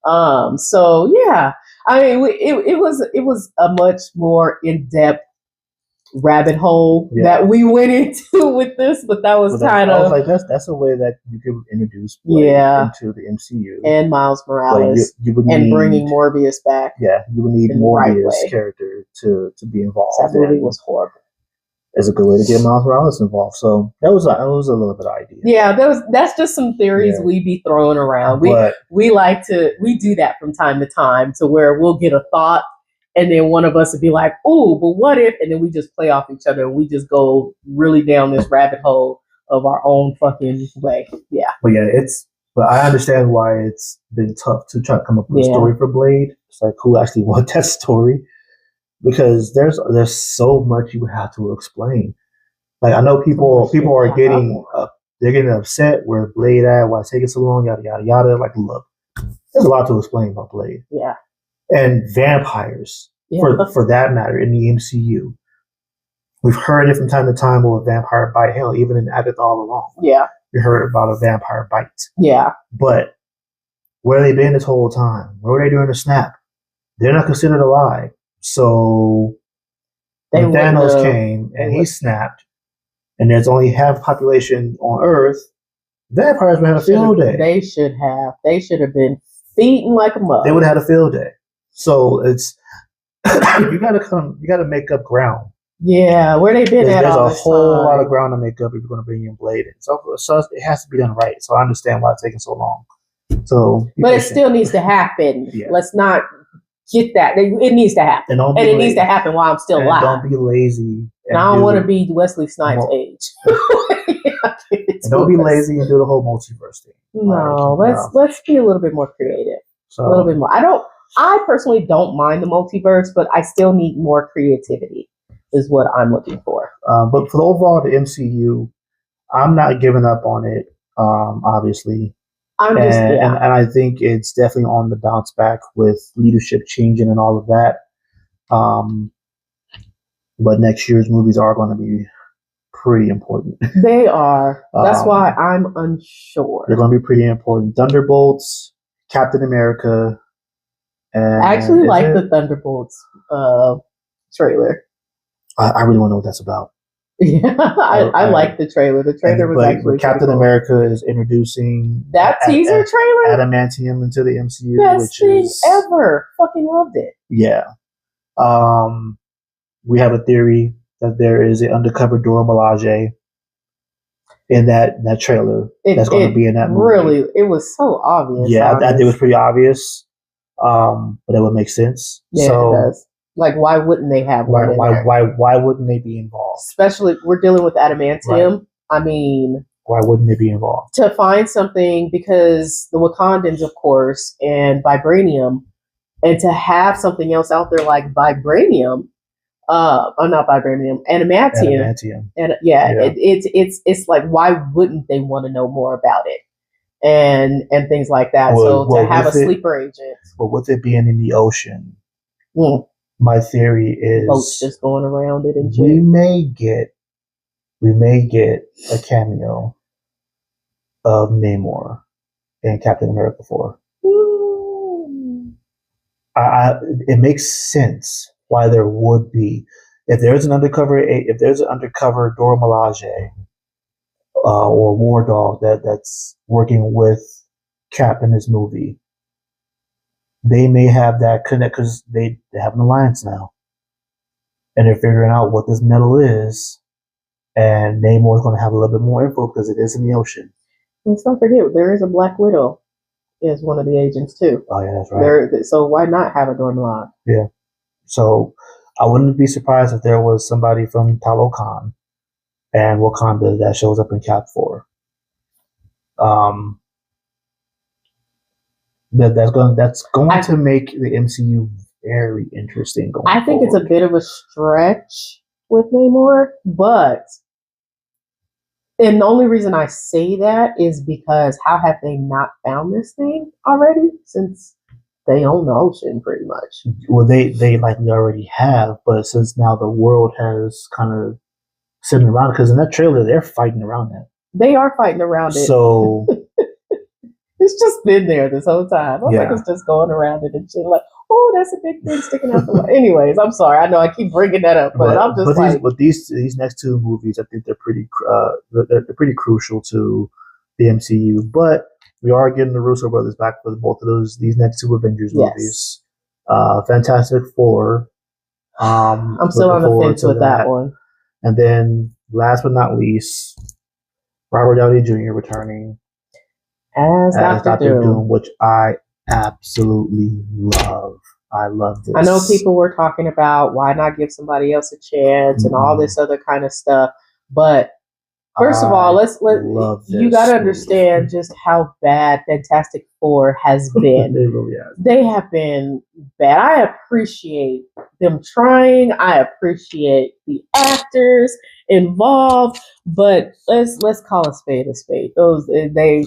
So yeah, I mean, it was a much more in-depth rabbit hole that we went into with this, but that was kind of, I was like, that's a way that you could introduce Blade into the MCU and Miles Morales, and bringing Morbius back. Yeah, you would need Morbius character to be involved. That movie was horrible. It's a good way to get Miles Morales involved. So that was a little bit of idea. Yeah, that's just some theories we be throwing around. We do that from time to time, to where we'll get a thought, and then one of us would be like, "Oh, but what if?" And then we just play off each other, and we just go really down this rabbit hole of our own fucking way. Yeah. But I understand why it's been tough to try to come up with a story for Blade. It's like, who actually wants that story? Because there's so much you have to explain. Like, I know people are getting they're getting upset where Blade at, why it's taking so long, yada yada yada. Like, look, there's a lot to explain about Blade. Yeah. And vampires, for that matter, in the MCU. We've heard it from time to time with a vampire bite. Hell, even in Added All Along. Yeah. We heard about a vampire bite. Yeah. But where they been this whole time? Where were they during the snap? They're not considered alive. So when Thanos came and he snapped, and there's only half population on Earth, vampires would have a field day. They should have been feeding like a mug. They would have had a field day. So it's you gotta make up ground. Yeah, where they been at all There's a whole lot of ground to make up if you're gonna bring in Blade. So it has to be done right. So I understand why it's taking so long. But it still needs to happen. Yeah. Let's not get that. It needs to happen. And it needs to happen while I'm still alive. Don't be lazy. And I don't want to be Wesley Snipes' age. And don't be lazy and do the whole multiverse thing. No, let's be a little bit more creative. A little bit more. I personally don't mind the multiverse, but I still need more creativity, is what I'm looking for. But for the overall, the MCU, I'm not giving up on it, obviously. And I think it's definitely on the bounce back with leadership changing and all of that. But next year's movies are going to be pretty important. They are. That's why I'm unsure. They're going to be pretty important. Thunderbolts, Captain America. And I actually like the Thunderbolts trailer. I really want to know what that's about. Yeah, I like the trailer. The trailer was actually Captain America is introducing that teaser trailer, adamantium into the MCU, best thing ever. Fucking loved it. Yeah. We have a theory that there is an undercover Dora Milaje in that trailer that's going to be in that movie. Really, it was so obvious. Yeah, I think it was pretty obvious. But it would make sense. Yeah, it does. Like, why wouldn't they have why wouldn't they be involved? Especially, we're dealing with adamantium. Right. I mean, Why wouldn't they be involved? To find something, because the Wakandans, of course, and vibranium, and to have something else out there like vibranium, not vibranium, adamantium. And it's like, why wouldn't they want to know more about it? And things like that. So to have a sleeper agent. But with it being in the ocean, my theory is boats just going around it and shit. We may get a cameo of Namor in Captain America 4. It makes sense why there would be, if there's an undercover Dora Milaje or War Dog that's working with Cap in his movie, they may have that connect because they have an alliance now, and they're figuring out what this metal is, and Namor is going to have a little bit more info because it is in the ocean. Let's not forget, there is a Black Widow is one of the agents too. Oh yeah, that's right. So why not have a Dora Milaje? Yeah. So I wouldn't be surprised if there was somebody from Talokan and Wakanda that shows up in Cap 4. That's going to make the MCU very interesting. I think it's a bit of a stretch with Namor, and the only reason I say that is because how have they not found this thing already, since they own the ocean pretty much? Well, they likely already have, but since now the world has kind of sitting around, because in that trailer they're fighting around that. They are fighting around it. So it's just been there this whole time. I'm like, it's just going around it and shit. Like, oh, that's a big thing sticking out the way. Anyways, I'm sorry. I know I keep bringing that up, but I'm just these next two movies, I think they're pretty pretty crucial to the MCU. But we are getting the Russo brothers back for both of these next two Avengers movies. Fantastic Four. I'm still on the fence with that one. And then, last but not least, Robert Downey Jr. returning as Dr. Doom, which I absolutely love. I love this. I know people were talking about why not give somebody else a chance and all this other kind of stuff, but first of all, you got to understand just how bad Fantastic Four has been. They really have. They have been bad. I appreciate them trying. I appreciate the actors involved, but let's call a spade a spade. They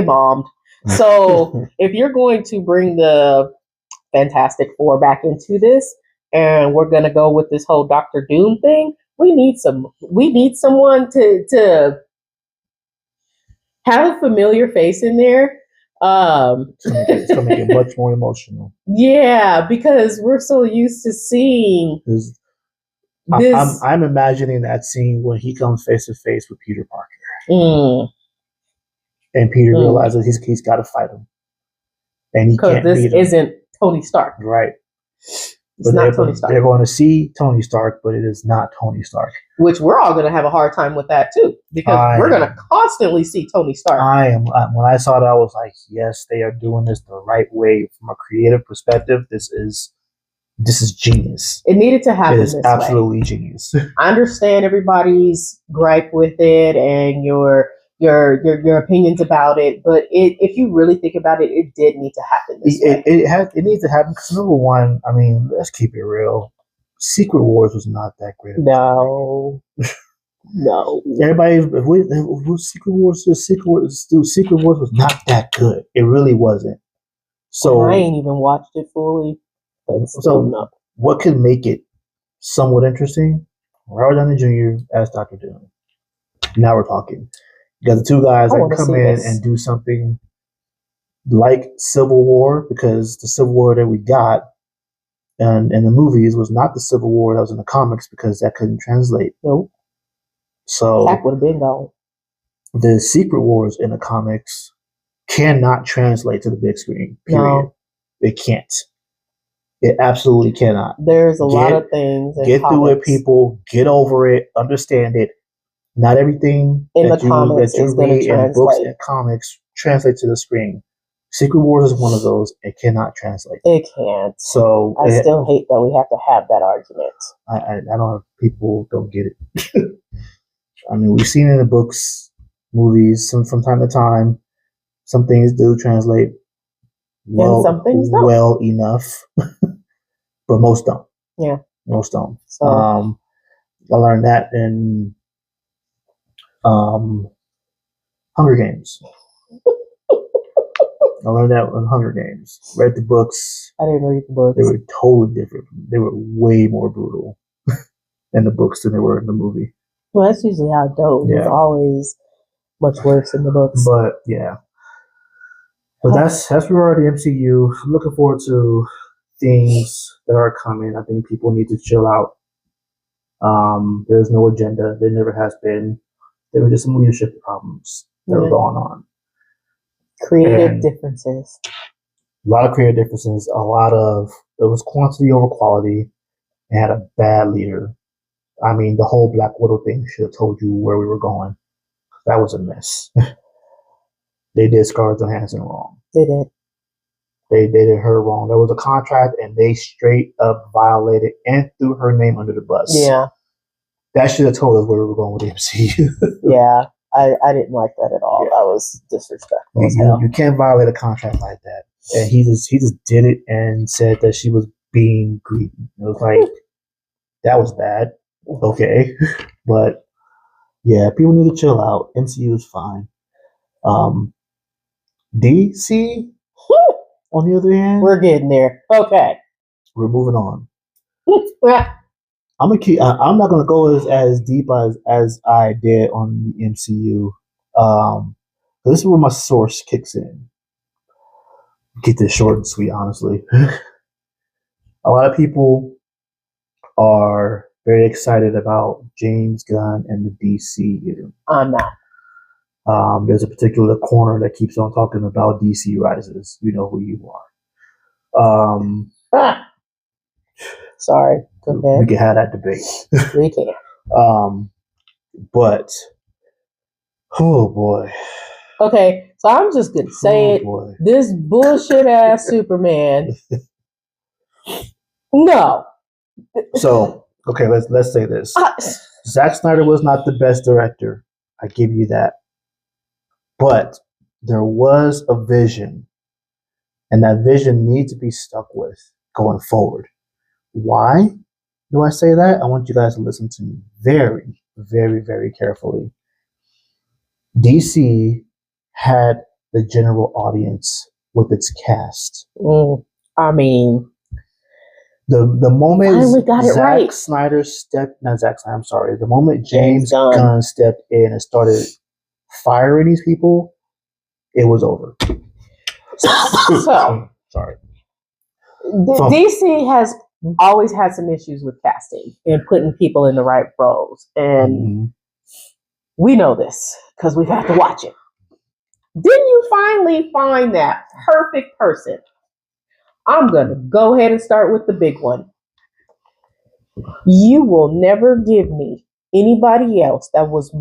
bombed. So if you're going to bring the Fantastic Four back into this, and we're gonna go with this whole Dr. Doom thing, we need someone to have a familiar face in there. It's gonna make it much more emotional. Yeah, because we're so used to seeing this. I'm imagining that scene when he comes face to face with Peter Parker. And Peter realizes he's got to fight him, and he can't beat him. Because this isn't Tony Stark, right? It's not Tony Stark. They're going to see Tony Stark, but it is not Tony Stark. Which we're all going to have a hard time with that too, because we're going to constantly see Tony Stark. When I saw that, I was like, yes, they are doing this the right way from a creative perspective. This is genius. It needed to happen. It is absolutely genius. I understand everybody's gripe with it and your opinions about it, but if you really think about it, it did need to happen this way. It needs to happen because, number one, I mean, let's keep it real. Secret Wars was not that great. No. Everybody, Secret Wars was not that good. It really wasn't. So I ain't even watched it fully. So what could make it somewhat interesting? Robert Downey Jr. as Dr. Doom. Now we're talking. You got the two guys that come in and do something like Civil War, because the Civil War that we got in the movies was not the Civil War that was in the comics, because that couldn't translate. Nope. So that would have been gone. The Secret Wars in the comics cannot translate to the big screen. Period. No. It can't. It absolutely cannot. There's a lot of things. Get through it, people. Get over it. Understand it. Not everything that you read in books and comics translates to the screen. Secret Wars is one of those. It cannot translate. It can't. So I still hate that we have to have that argument. I don't know if people don't get it. I mean, we've seen it in the books, movies, from time to time. Some things do translate well, and some things don't. Well enough, but most don't. Yeah, most don't. So I learned that in Hunger Games. I learned that in Hunger Games. Read the books. I didn't read the books. They were totally different. They were way more brutal in the books than they were in the movie. Well, that's usually how it goes. Yeah. It's always much worse in the books. But yeah. But that's where we are at the MCU. I'm looking forward to things that are coming. I think people need to chill out. There's no agenda. There never has been. There were just some leadership problems that were going on. Creative differences. A lot of creative differences. It was quantity over quality. It had a bad leader. I mean, the whole Black Widow thing should have told you where we were going. That was a mess. They did Scarlett Johansson wrong. They did. They did her wrong. There was a contract, and they straight up violated and threw her name under the bus. Yeah. That should have told us where we were going with the MCU. Yeah. I didn't like that at all. Yeah. That was disrespectful. You can't violate a contract like that. And he just did it and said that she was being greedy. It was like, that was bad. Okay. But yeah, people need to chill out. MCU is fine. DC, on the other hand, we're getting there. Okay. We're moving on. I'm not gonna go as deep as I did on the MCU. This is where my source kicks in. Keep this short and sweet, honestly. A lot of people are very excited about James Gunn and the DCU. I'm not. There's a particular corner that keeps on talking about DC Rises. You know who you are. Sorry. We can have that debate. We can. But oh boy. Okay, so I'm just gonna say it. Boy. This bullshit ass Superman. No. So okay, let's say this. Zack Snyder was not the best director. I give you that. But there was a vision, and that vision needs to be stuck with going forward. Why do I say that? I want you guys to listen to me very, very, very carefully. DC had the general audience with its cast. I mean, the moment the moment James Gunn stepped in and started firing these people, it was over. So, sorry. DC has always had some issues with casting and putting people in the right roles. And we know this because we've had to watch it. Didn't you finally find that perfect person? I'm going to go ahead and start with the big one. You will never give me anybody else that was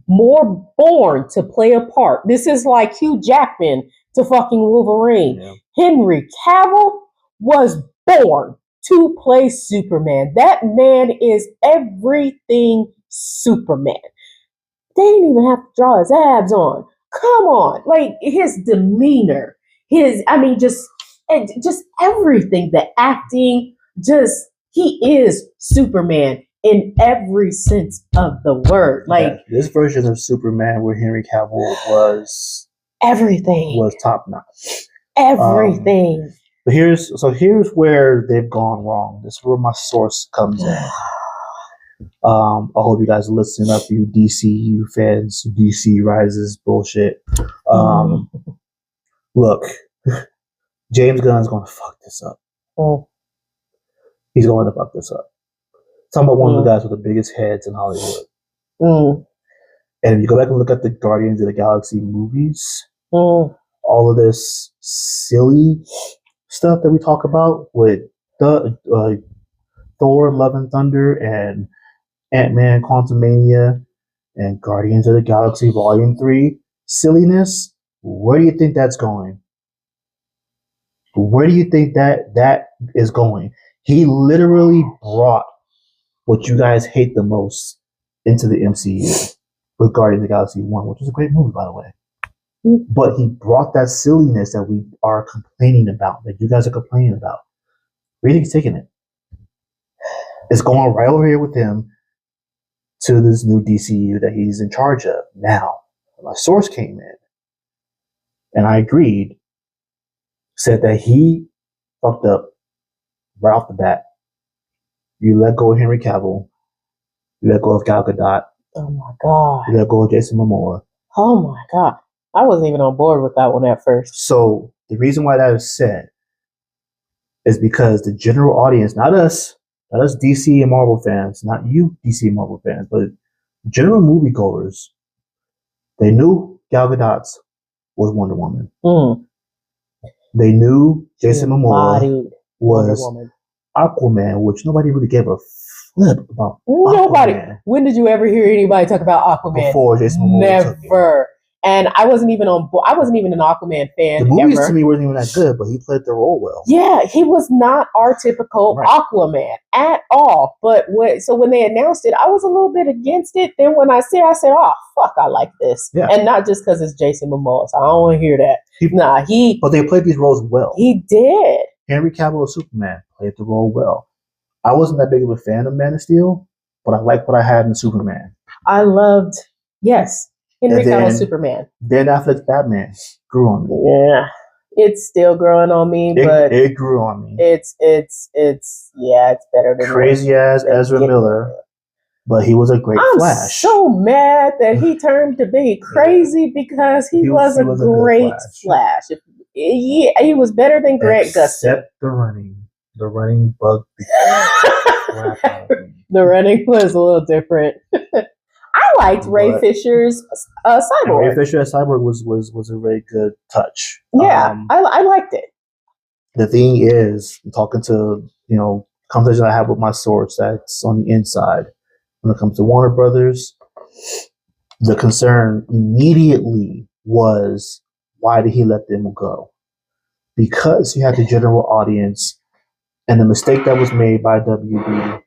more born to play a part. This is like Hugh Jackman to fucking Wolverine. Yeah. Henry Cavill was born to play Superman. That man is everything Superman. They didn't even have to draw his abs on. Come on. Like his demeanor, just everything, the acting, he is Superman in every sense of the word. Like this version of Superman where Henry Cavill was everything, was top notch. Everything. But here's where they've gone wrong. This is where my source comes in. I hope you guys are listening up, you DCU fans, DC Rises bullshit. Look, James Gunn's going to fuck this up. He's going to fuck this up. Talking about one of the guys with the biggest heads in Hollywood. And if you go back and look at the Guardians of the Galaxy movies, all of this silly stuff that we talk about with Thor, Love and Thunder, and Ant-Man, Quantumania, and Guardians of the Galaxy Volume 3, silliness, where do you think that's going? Where do you think that is going? He literally brought what you guys hate the most into the MCU. with Guardians of the Galaxy 1, which was a great movie, by the way. But he brought that silliness that we are complaining about, that you guys are complaining about. Where do you think he's taking it? It's going right over here with him to this new DCU that he's in charge of. Now, my source came in, and I agreed, said that he fucked up right off the bat. You let go of Henry Cavill. You let go of Gal Gadot. Oh my God. You let go of Jason Momoa. Oh my God. I wasn't even on board with that one at first. So the reason why that is said is because the general audience, not us DC and Marvel fans, not you DC and Marvel fans, but general moviegoers, they knew Gal Gadot was Wonder Woman. They knew Jason Momoa was Aquaman, which nobody really gave a flip about. Nobody. Aquaman. When did you ever hear anybody talk about Aquaman? Before Jason Momoa. Never. And I wasn't even an Aquaman fan. The movies to me weren't even that good, but he played the role well. Yeah, he was not our typical Aquaman at all. But when they announced it, I was a little bit against it. Then when I said, oh fuck, I like this, and not just because it's Jason Momoa. So I don't want to hear that. But they played these roles well. He did. Henry Cavill as Superman played the role well. I wasn't that big of a fan of Man of Steel, but I liked what I had in Superman. I loved, Henry Cavill Superman. Ben Affleck's Batman grew on me. Yeah, it's still growing on me, but it grew on me. It's better than crazy as Ezra Miller, but he was a great Flash. I'm so mad that he turned to be crazy because he was a great Flash. He was better than Grant Gustin. Except the running bug. The running was a little different. I liked Ray Fisher's Cyborg. Ray Fisher as Cyborg was a very good touch. Yeah, I liked it. The thing is, talking to conversation I have with my source that's on the inside, when it comes to Warner Brothers, the concern immediately was, why did he let them go? Because he had the general audience, and the mistake that was made by WB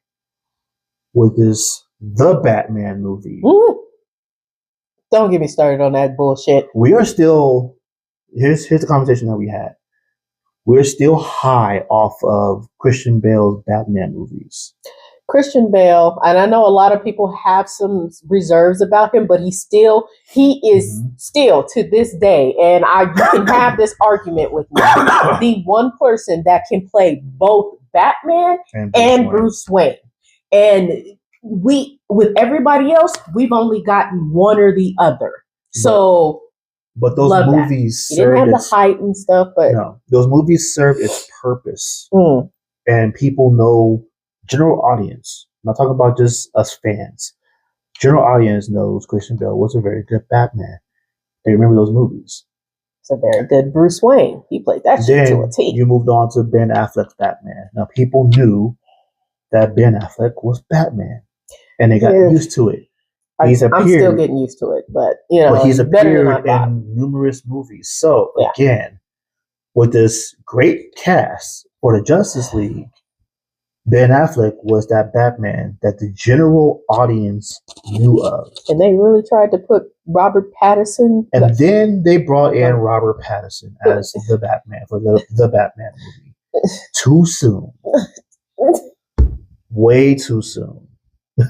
with the Batman movie. Ooh. Don't get me started on that bullshit. We are still, here's the conversation that we had. We're still high off of Christian Bale's Batman movies. Christian Bale, and I know a lot of people have some reserves about him, but he is still to this day, and you can have this argument with me, the one person that can play both Batman and Bruce Wayne. And with everybody else, we've only gotten one or the other. So, but those movies served. He didn't have the height and stuff, but no, those movies served its purpose, and people know. General audience. I'm not talking about just us fans. General audience knows Christian Bale was a very good Batman. They remember those movies. It's a very good Bruce Wayne. He played that shit to a T. You moved on to Ben Affleck's Batman. Now people knew that Ben Affleck was Batman, and they got used to it. I'm still getting used to it, but he's appeared in numerous movies. So again, with this great cast for the Justice League, Ben Affleck was that Batman that the general audience knew of. And they really tried to put Robert Pattinson. And then they brought in Robert Pattinson as the Batman for the Batman movie. Too soon. Way too soon. That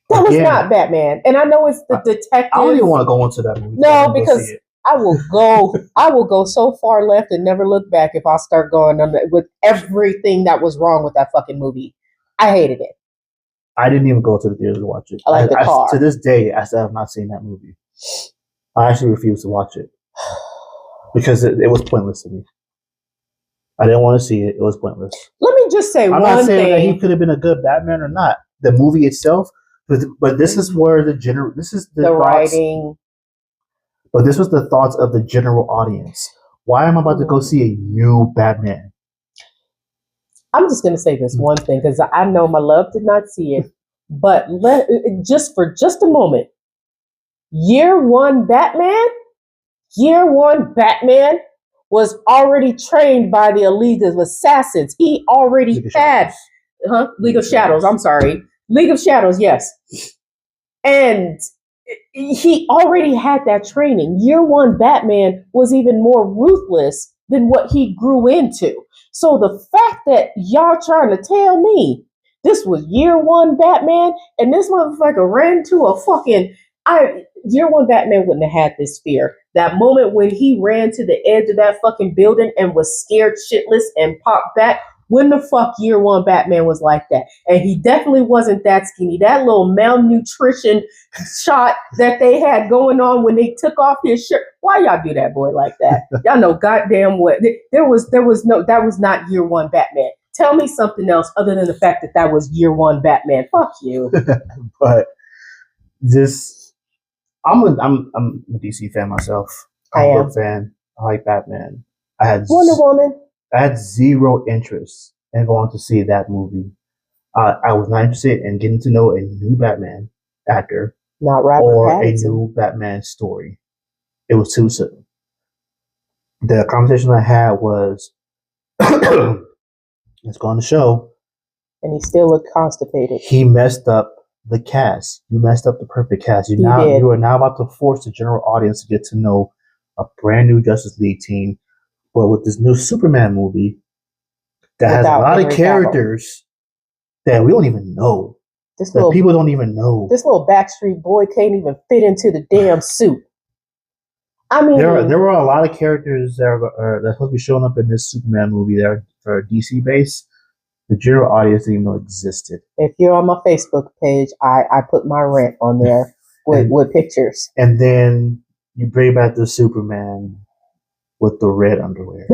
was not Batman. And I know it's the detective. I don't even want to go into that movie. No, because I will go so far left and never look back if I start going on with everything that was wrong with that fucking movie. I hated it. I didn't even go to the theater to watch it. I like the car. To this day, I still have not seen that movie. I actually refuse to watch it because it was pointless to me. I didn't want to see it. It was pointless. Let me just say one thing. I'm not saying that he could have been a good Batman or not. The movie itself, but this is where the writing. But this was the thoughts of the general audience. Why am I about to go see a new Batman? I'm just going to say this one thing because I know my love did not see it, but just a moment. Year one Batman was already trained by the League of Assassins. He already had League of Shadows. I'm sorry, League of Shadows. Yes, and he already had that training. Year one Batman was even more ruthless than what he grew into. So the fact that y'all trying to tell me this was year one Batman and this motherfucker ran to a fucking year one Batman wouldn't have had this fear. That moment when he ran to the edge of that fucking building and was scared shitless and popped back. When the fuck year one Batman was like that? And he definitely wasn't that skinny. That little malnutrition shot that they had going on when they took off his shirt. Why y'all do that boy like that? Y'all know goddamn what. That was not year one Batman. Tell me something else other than the fact that was year one Batman. Fuck you. But I'm a DC fan myself. I'm a fan. I like Batman. I had Wonder Woman. I had zero interest in going to see that movie. I was not interested in getting to know a new Batman actor or Pattinson. A new Batman story. It was too soon. The conversation I had was, let's go on the show. And he still looked constipated. He messed up the cast. You messed up the perfect cast. You are now about to force the general audience to get to know a brand new Justice League team. But with this new Superman movie that has a lot of characters that we don't even know, that people don't even know. This little Backstreet Boy can't even fit into the damn suit. I mean, there were a lot of characters that are supposed to be showing up in this Superman movie that are DC based. The general audience didn't even know existed. If you're on my Facebook page, I put my rant on there with pictures. And then you bring back the Superman with the red underwear.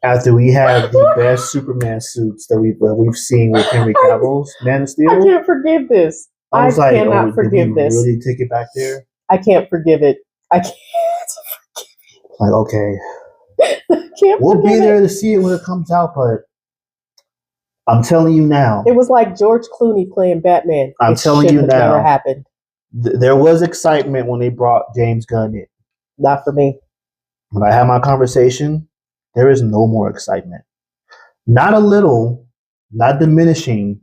After we have the best Superman suits that we've seen with Henry Cavill's Man of Steel. I can't forgive this. I cannot forgive this. Really take it back there? I can't forgive it. I can't forgive it. Like, okay. We'll be there to see it when it comes out, but I'm telling you now. It was like George Clooney playing Batman. I'm telling you now. Never happened. There was excitement when they brought James Gunn in. Not for me. When I had my conversation, there is no more excitement. Not a little, not diminishing.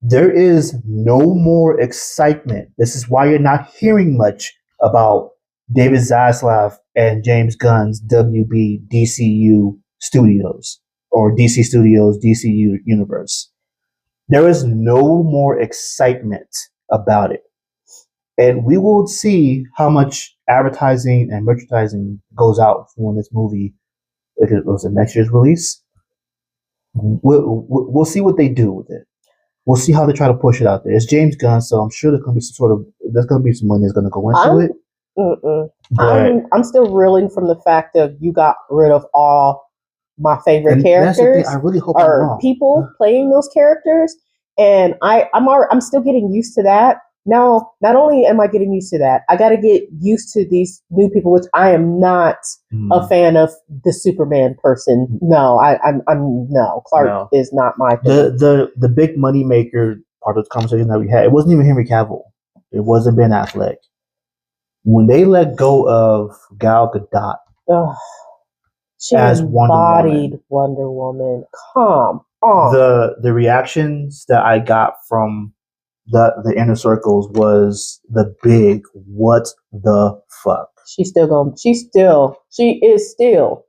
There is no more excitement. This is why you're not hearing much about David Zaslav and James Gunn's WB DCU Studios or DC Studios DCU Universe. There is no more excitement about it. And we will see how much advertising and merchandising goes out when this movie, if it was a next year's release. We'll see what they do with it. We'll see how they try to push it out there. It's James Gunn, so I'm sure there's going to be some money that's going to go into it. I'm still reeling from the fact that you got rid of all my favorite characters. I really hope people playing those characters, and I'm still getting used to that. Now, not only am I getting used to that, I got to get used to these new people, which I am not a fan of the Superman person. No, Clark is not my thing. The big money maker part of the conversation that we had, it wasn't even Henry Cavill. It wasn't Ben Affleck. When they let go of Gal Gadot she as Wonder Woman, come on. The reactions that I got from the inner circles was the big what the fuck. She is still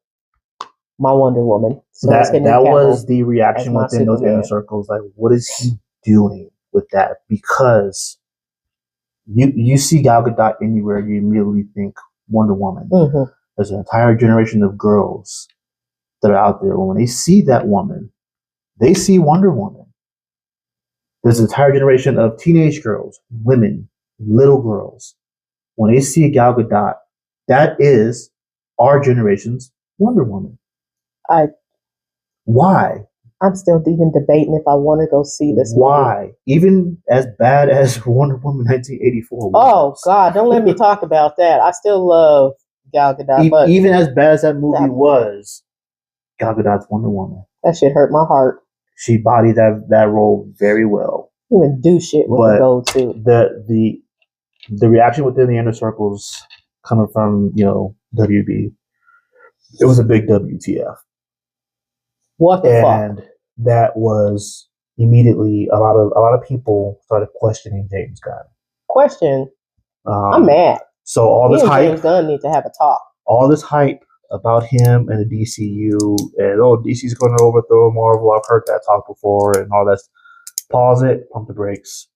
my Wonder Woman. So that was the reaction within those inner circles. Like, what is he doing with that? Because you see Gal Gadot anywhere, you immediately think Wonder Woman. Mm-hmm. There's an entire generation of girls that are out there. When they see that woman, they see Wonder Woman. There's an entire generation of teenage girls, women, little girls. When they see Gal Gadot, that is our generation's Wonder Woman. Why? I'm still even debating if I want to go see this movie. Why? Even as bad as Wonder Woman 1984 was. Oh, God, don't let me talk about that. I still love Gal Gadot. But even as bad as that movie was, Gal Gadot's Wonder Woman. That shit hurt my heart. She bodied that role very well. Even do shit with the gold too. The reaction within the inner circles coming from WB, it was a big WTF. What the fuck? And that was immediately a lot of people started questioning James Gunn. I'm mad. So all this hype, James Gunn need to have a talk. All this hype about him and the DCU, and DC's going to overthrow Marvel. I've heard that talk before, and all that. Pause it, pump the brakes.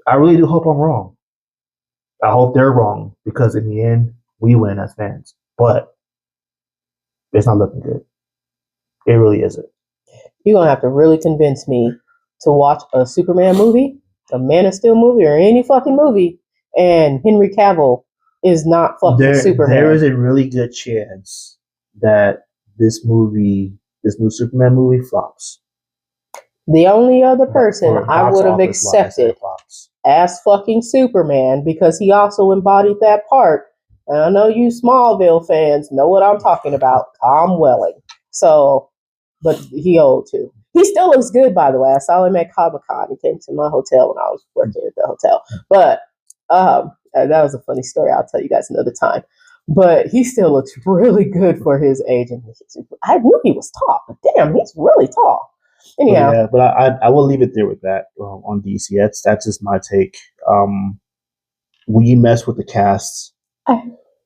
I really do hope I'm wrong. I hope they're wrong, because in the end, we win as fans. But it's not looking good. It really isn't. You're going to have to really convince me to watch a Superman movie, a Man of Steel movie, or any fucking movie, and Henry Cavill is not fucking Superman. There is a really good chance that this new Superman movie flops. The only other person I would have accepted as fucking Superman, because he also embodied that part, and I know you Smallville fans know what I'm talking about, Tom Welling. So, but he old too. He still looks good, by the way. I saw him at Comic-Con. He came to my hotel when I was working at the hotel. But that was a funny story. I'll tell you guys another time. But he still looks really good for his age. And I knew he was tall, but damn, he's really tall. Anyhow. Yeah, but I will leave it there with that on DC. That's just my take. When you mess with the cast,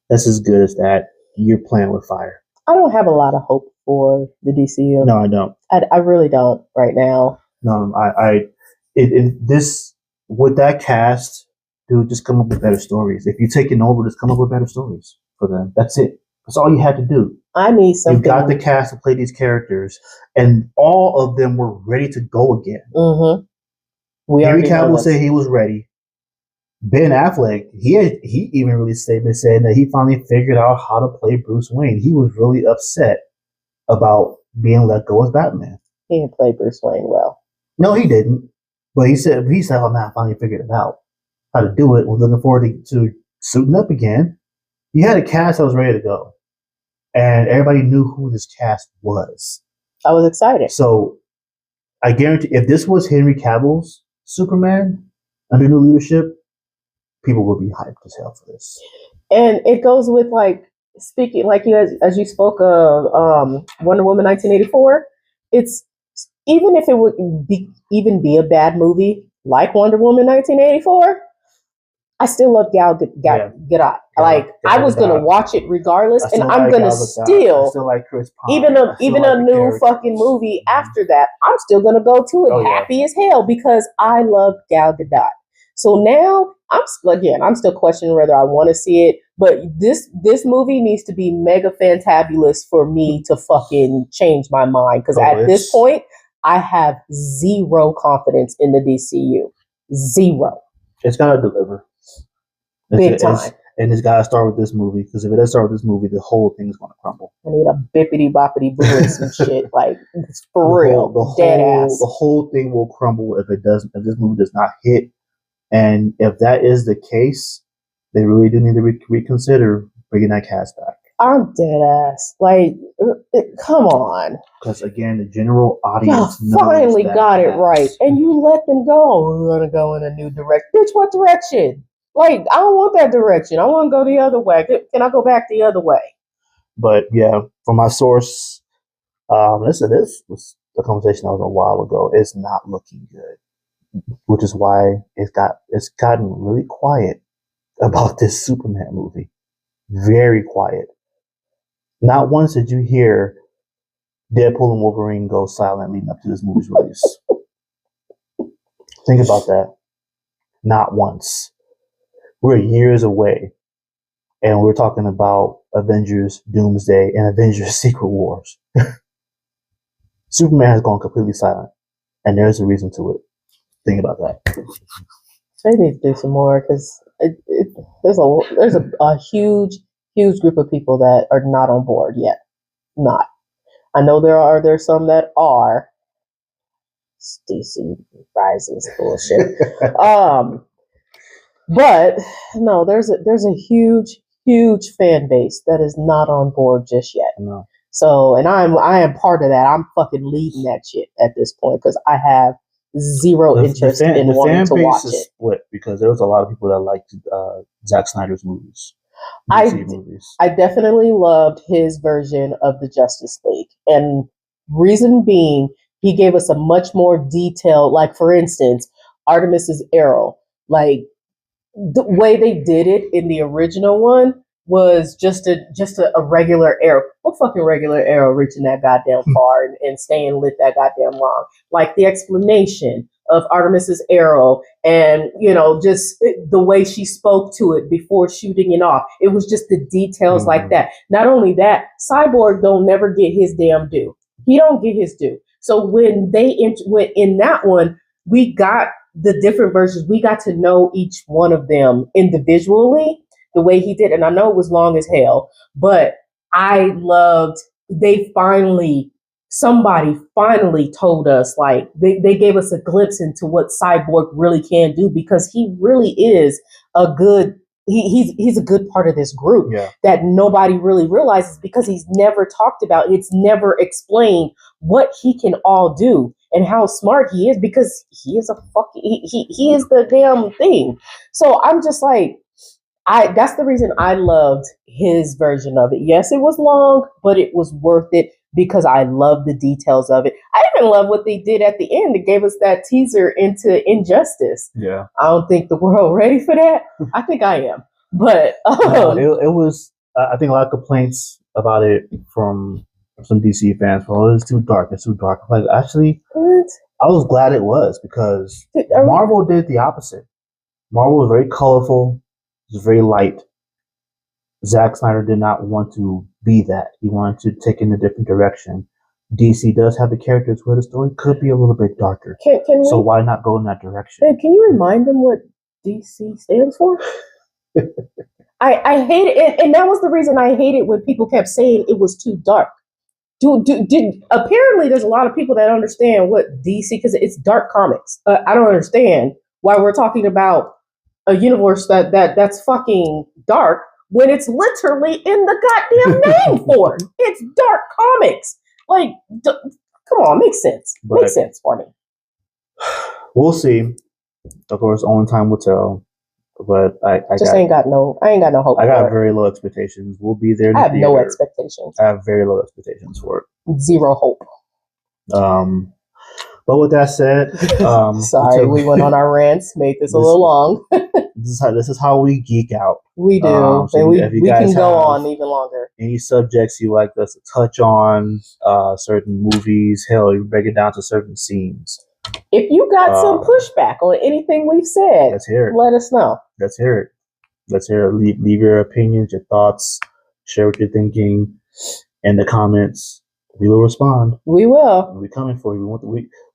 that's as good as that. You're playing with fire. I don't have a lot of hope for the DCU. No, I don't. I really don't right now. No, this with that cast, dude, just come up with better stories. If you're taking over, just come up with better stories for them. That's it. That's all you had to do. I need something. You got the cast to play these characters, and all of them were ready to go again. Mm-hmm. Henry Cavill said he was ready. Ben Affleck, he even released a statement saying that he finally figured out how to play Bruce Wayne. He was really upset about being let go as Batman. He didn't play Bruce Wayne well. No, he didn't. But he said, "Oh, man, I finally figured it out how to do it. We're looking forward to suiting up again." You had a cast that was ready to go, and everybody knew who this cast was. I was excited. So I guarantee, if this was Henry Cavill's Superman under new leadership, people would be hyped as hell for this. And it goes with, like, speaking, like, you as you spoke of Wonder Woman 1984, it's, even if it would be a bad movie like Wonder Woman 1984, I still love Gal Gadot. I was gonna watch it regardless, and I'm gonna still like Chris Pine. Even a new fucking movie after that, I'm still gonna go to it happy as hell, because I love Gal Gadot. So now I'm still questioning whether I want to see it, but this movie needs to be mega fantabulous for me to fucking change my mind, because at this point I have zero confidence in the DCU. Zero. It's gotta deliver. Big time. And it's got to start with this movie, because if it doesn't start with this movie, the whole thing is going to crumble. I need a bippity boppity boo and some shit, like, for real. The whole thing will crumble if this movie does not hit. And if that is the case, they really do need to reconsider bringing that cast back. I'm dead ass. Like, come on. Because again, the general audience finally got it right, and you let them go. We're gonna go in a new direction. Bitch, what direction? Like, I don't want that direction. I want to go the other way. Can I go back the other way? But yeah, from my source, this was a conversation that was a while ago. It's not looking good, which is why it's gotten really quiet about this Superman movie. Very quiet. Not once did you hear Deadpool and Wolverine go silent leading up to this movie's release. Think about that. Not once. We're years away, and we're talking about Avengers Doomsday and Avengers Secret Wars. Superman has gone completely silent, and there's a reason to it. Think about that. They need to do some more, because there's a huge group of people that are not on board yet. Not. I know there's some that are. DC Rises bullshit. But no, there's a huge fan base that is not on board just yet. No. So, and I am part of that. I'm fucking leading that shit at this point, because I have zero interest in wanting to watch it. Split, because there was a lot of people that liked Zack Snyder's movies. I definitely loved his version of the Justice League, and reason being, He gave us a much more detailed, like for instance, Artemis's arrow. Like the way they did it in the original one was just a regular arrow. What fucking regular arrow reaching that goddamn far and staying lit that goddamn long? Like the explanation of Artemis's arrow and, just the way she spoke to it before shooting it off. It was just the details like that. Not only that, Cyborg don't never get his damn due. He don't get his due. So when they went in that one, we got the different versions. We got to know each one of them individually the way he did. And I know it was long as hell, but I loved, somebody finally told us, like, they gave us a glimpse into what Cyborg really can do, because he really is he's a good part of this group that nobody really realizes, because he's never talked about. It's never explained what he can all do and how smart he is, because he is he is the damn thing. So I'm just like, that's the reason I loved his version of it. Yes, it was long, but it was worth it because I love the details of it. I even love what they did at the end. It gave us that teaser into Injustice. Yeah. I don't think the world ready for that. I think I am. But it was, I think, a lot of complaints about it from some DC fans. Well, it's too dark. It's too dark. Like, actually, I was glad it was, because Marvel did the opposite. Marvel was very colorful. It was very light. Zack Snyder did not want to be that. He wanted to take in a different direction. DC does have the characters where the story could be a little bit darker. So why not go in that direction? Babe, can you remind them what DC stands for? I hate it, and that was the reason I hated when people kept saying it was too dark. Apparently, there's a lot of people that understand what DC, because it's dark comics. I don't understand why we're talking about a universe that's fucking dark when it's literally in the goddamn name for it. It's dark comics. Like, come on, makes sense. Makes sense for me. We'll see. Of course, only time will tell. But I ain't got no hope. I got very low expectations. We'll be there. I have no expectations. I have very low expectations for it. Zero hope. But with that said, sorry, we went on our rants, made this a little long. This is how we geek out. We do, and we can go on even longer. Any subjects you like us to touch on, certain movies, hell, you break it down to certain scenes. If you got some pushback on anything we've said, let's hear it. Let us know. Let's hear it. Let's hear it. Leave your opinions, your thoughts, share what you're thinking in the comments. We will respond. We will. We're coming for you.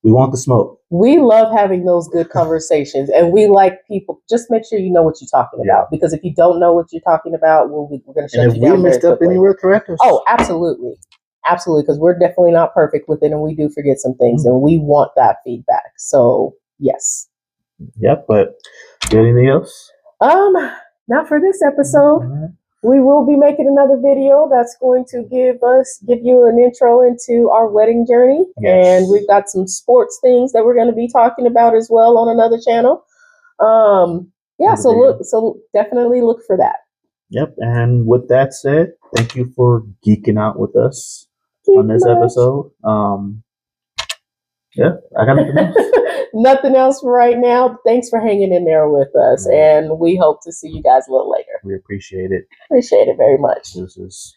We want the smoke. We love having those good conversations, and we like people. Just make sure you know what you're talking about, because if you don't know what you're talking about, we're going to shut you down. And if we messed up anywhere, correct us. Oh, absolutely. Absolutely, because we're definitely not perfect with it, and we do forget some things, and we want that feedback. So, yes. Yep, but anything else? Not for this episode. Right. We will be making another video that's going to give you an intro into our wedding journey, and we've got some sports things that we're going to be talking about as well on another channel. So definitely look for that. Yep, and with that said, thank you for geeking out with us on this episode. I got nothing else. Nothing else for right now. Thanks for hanging in there with us, and we hope to see you guys a little later. We appreciate it. Appreciate it very much. This is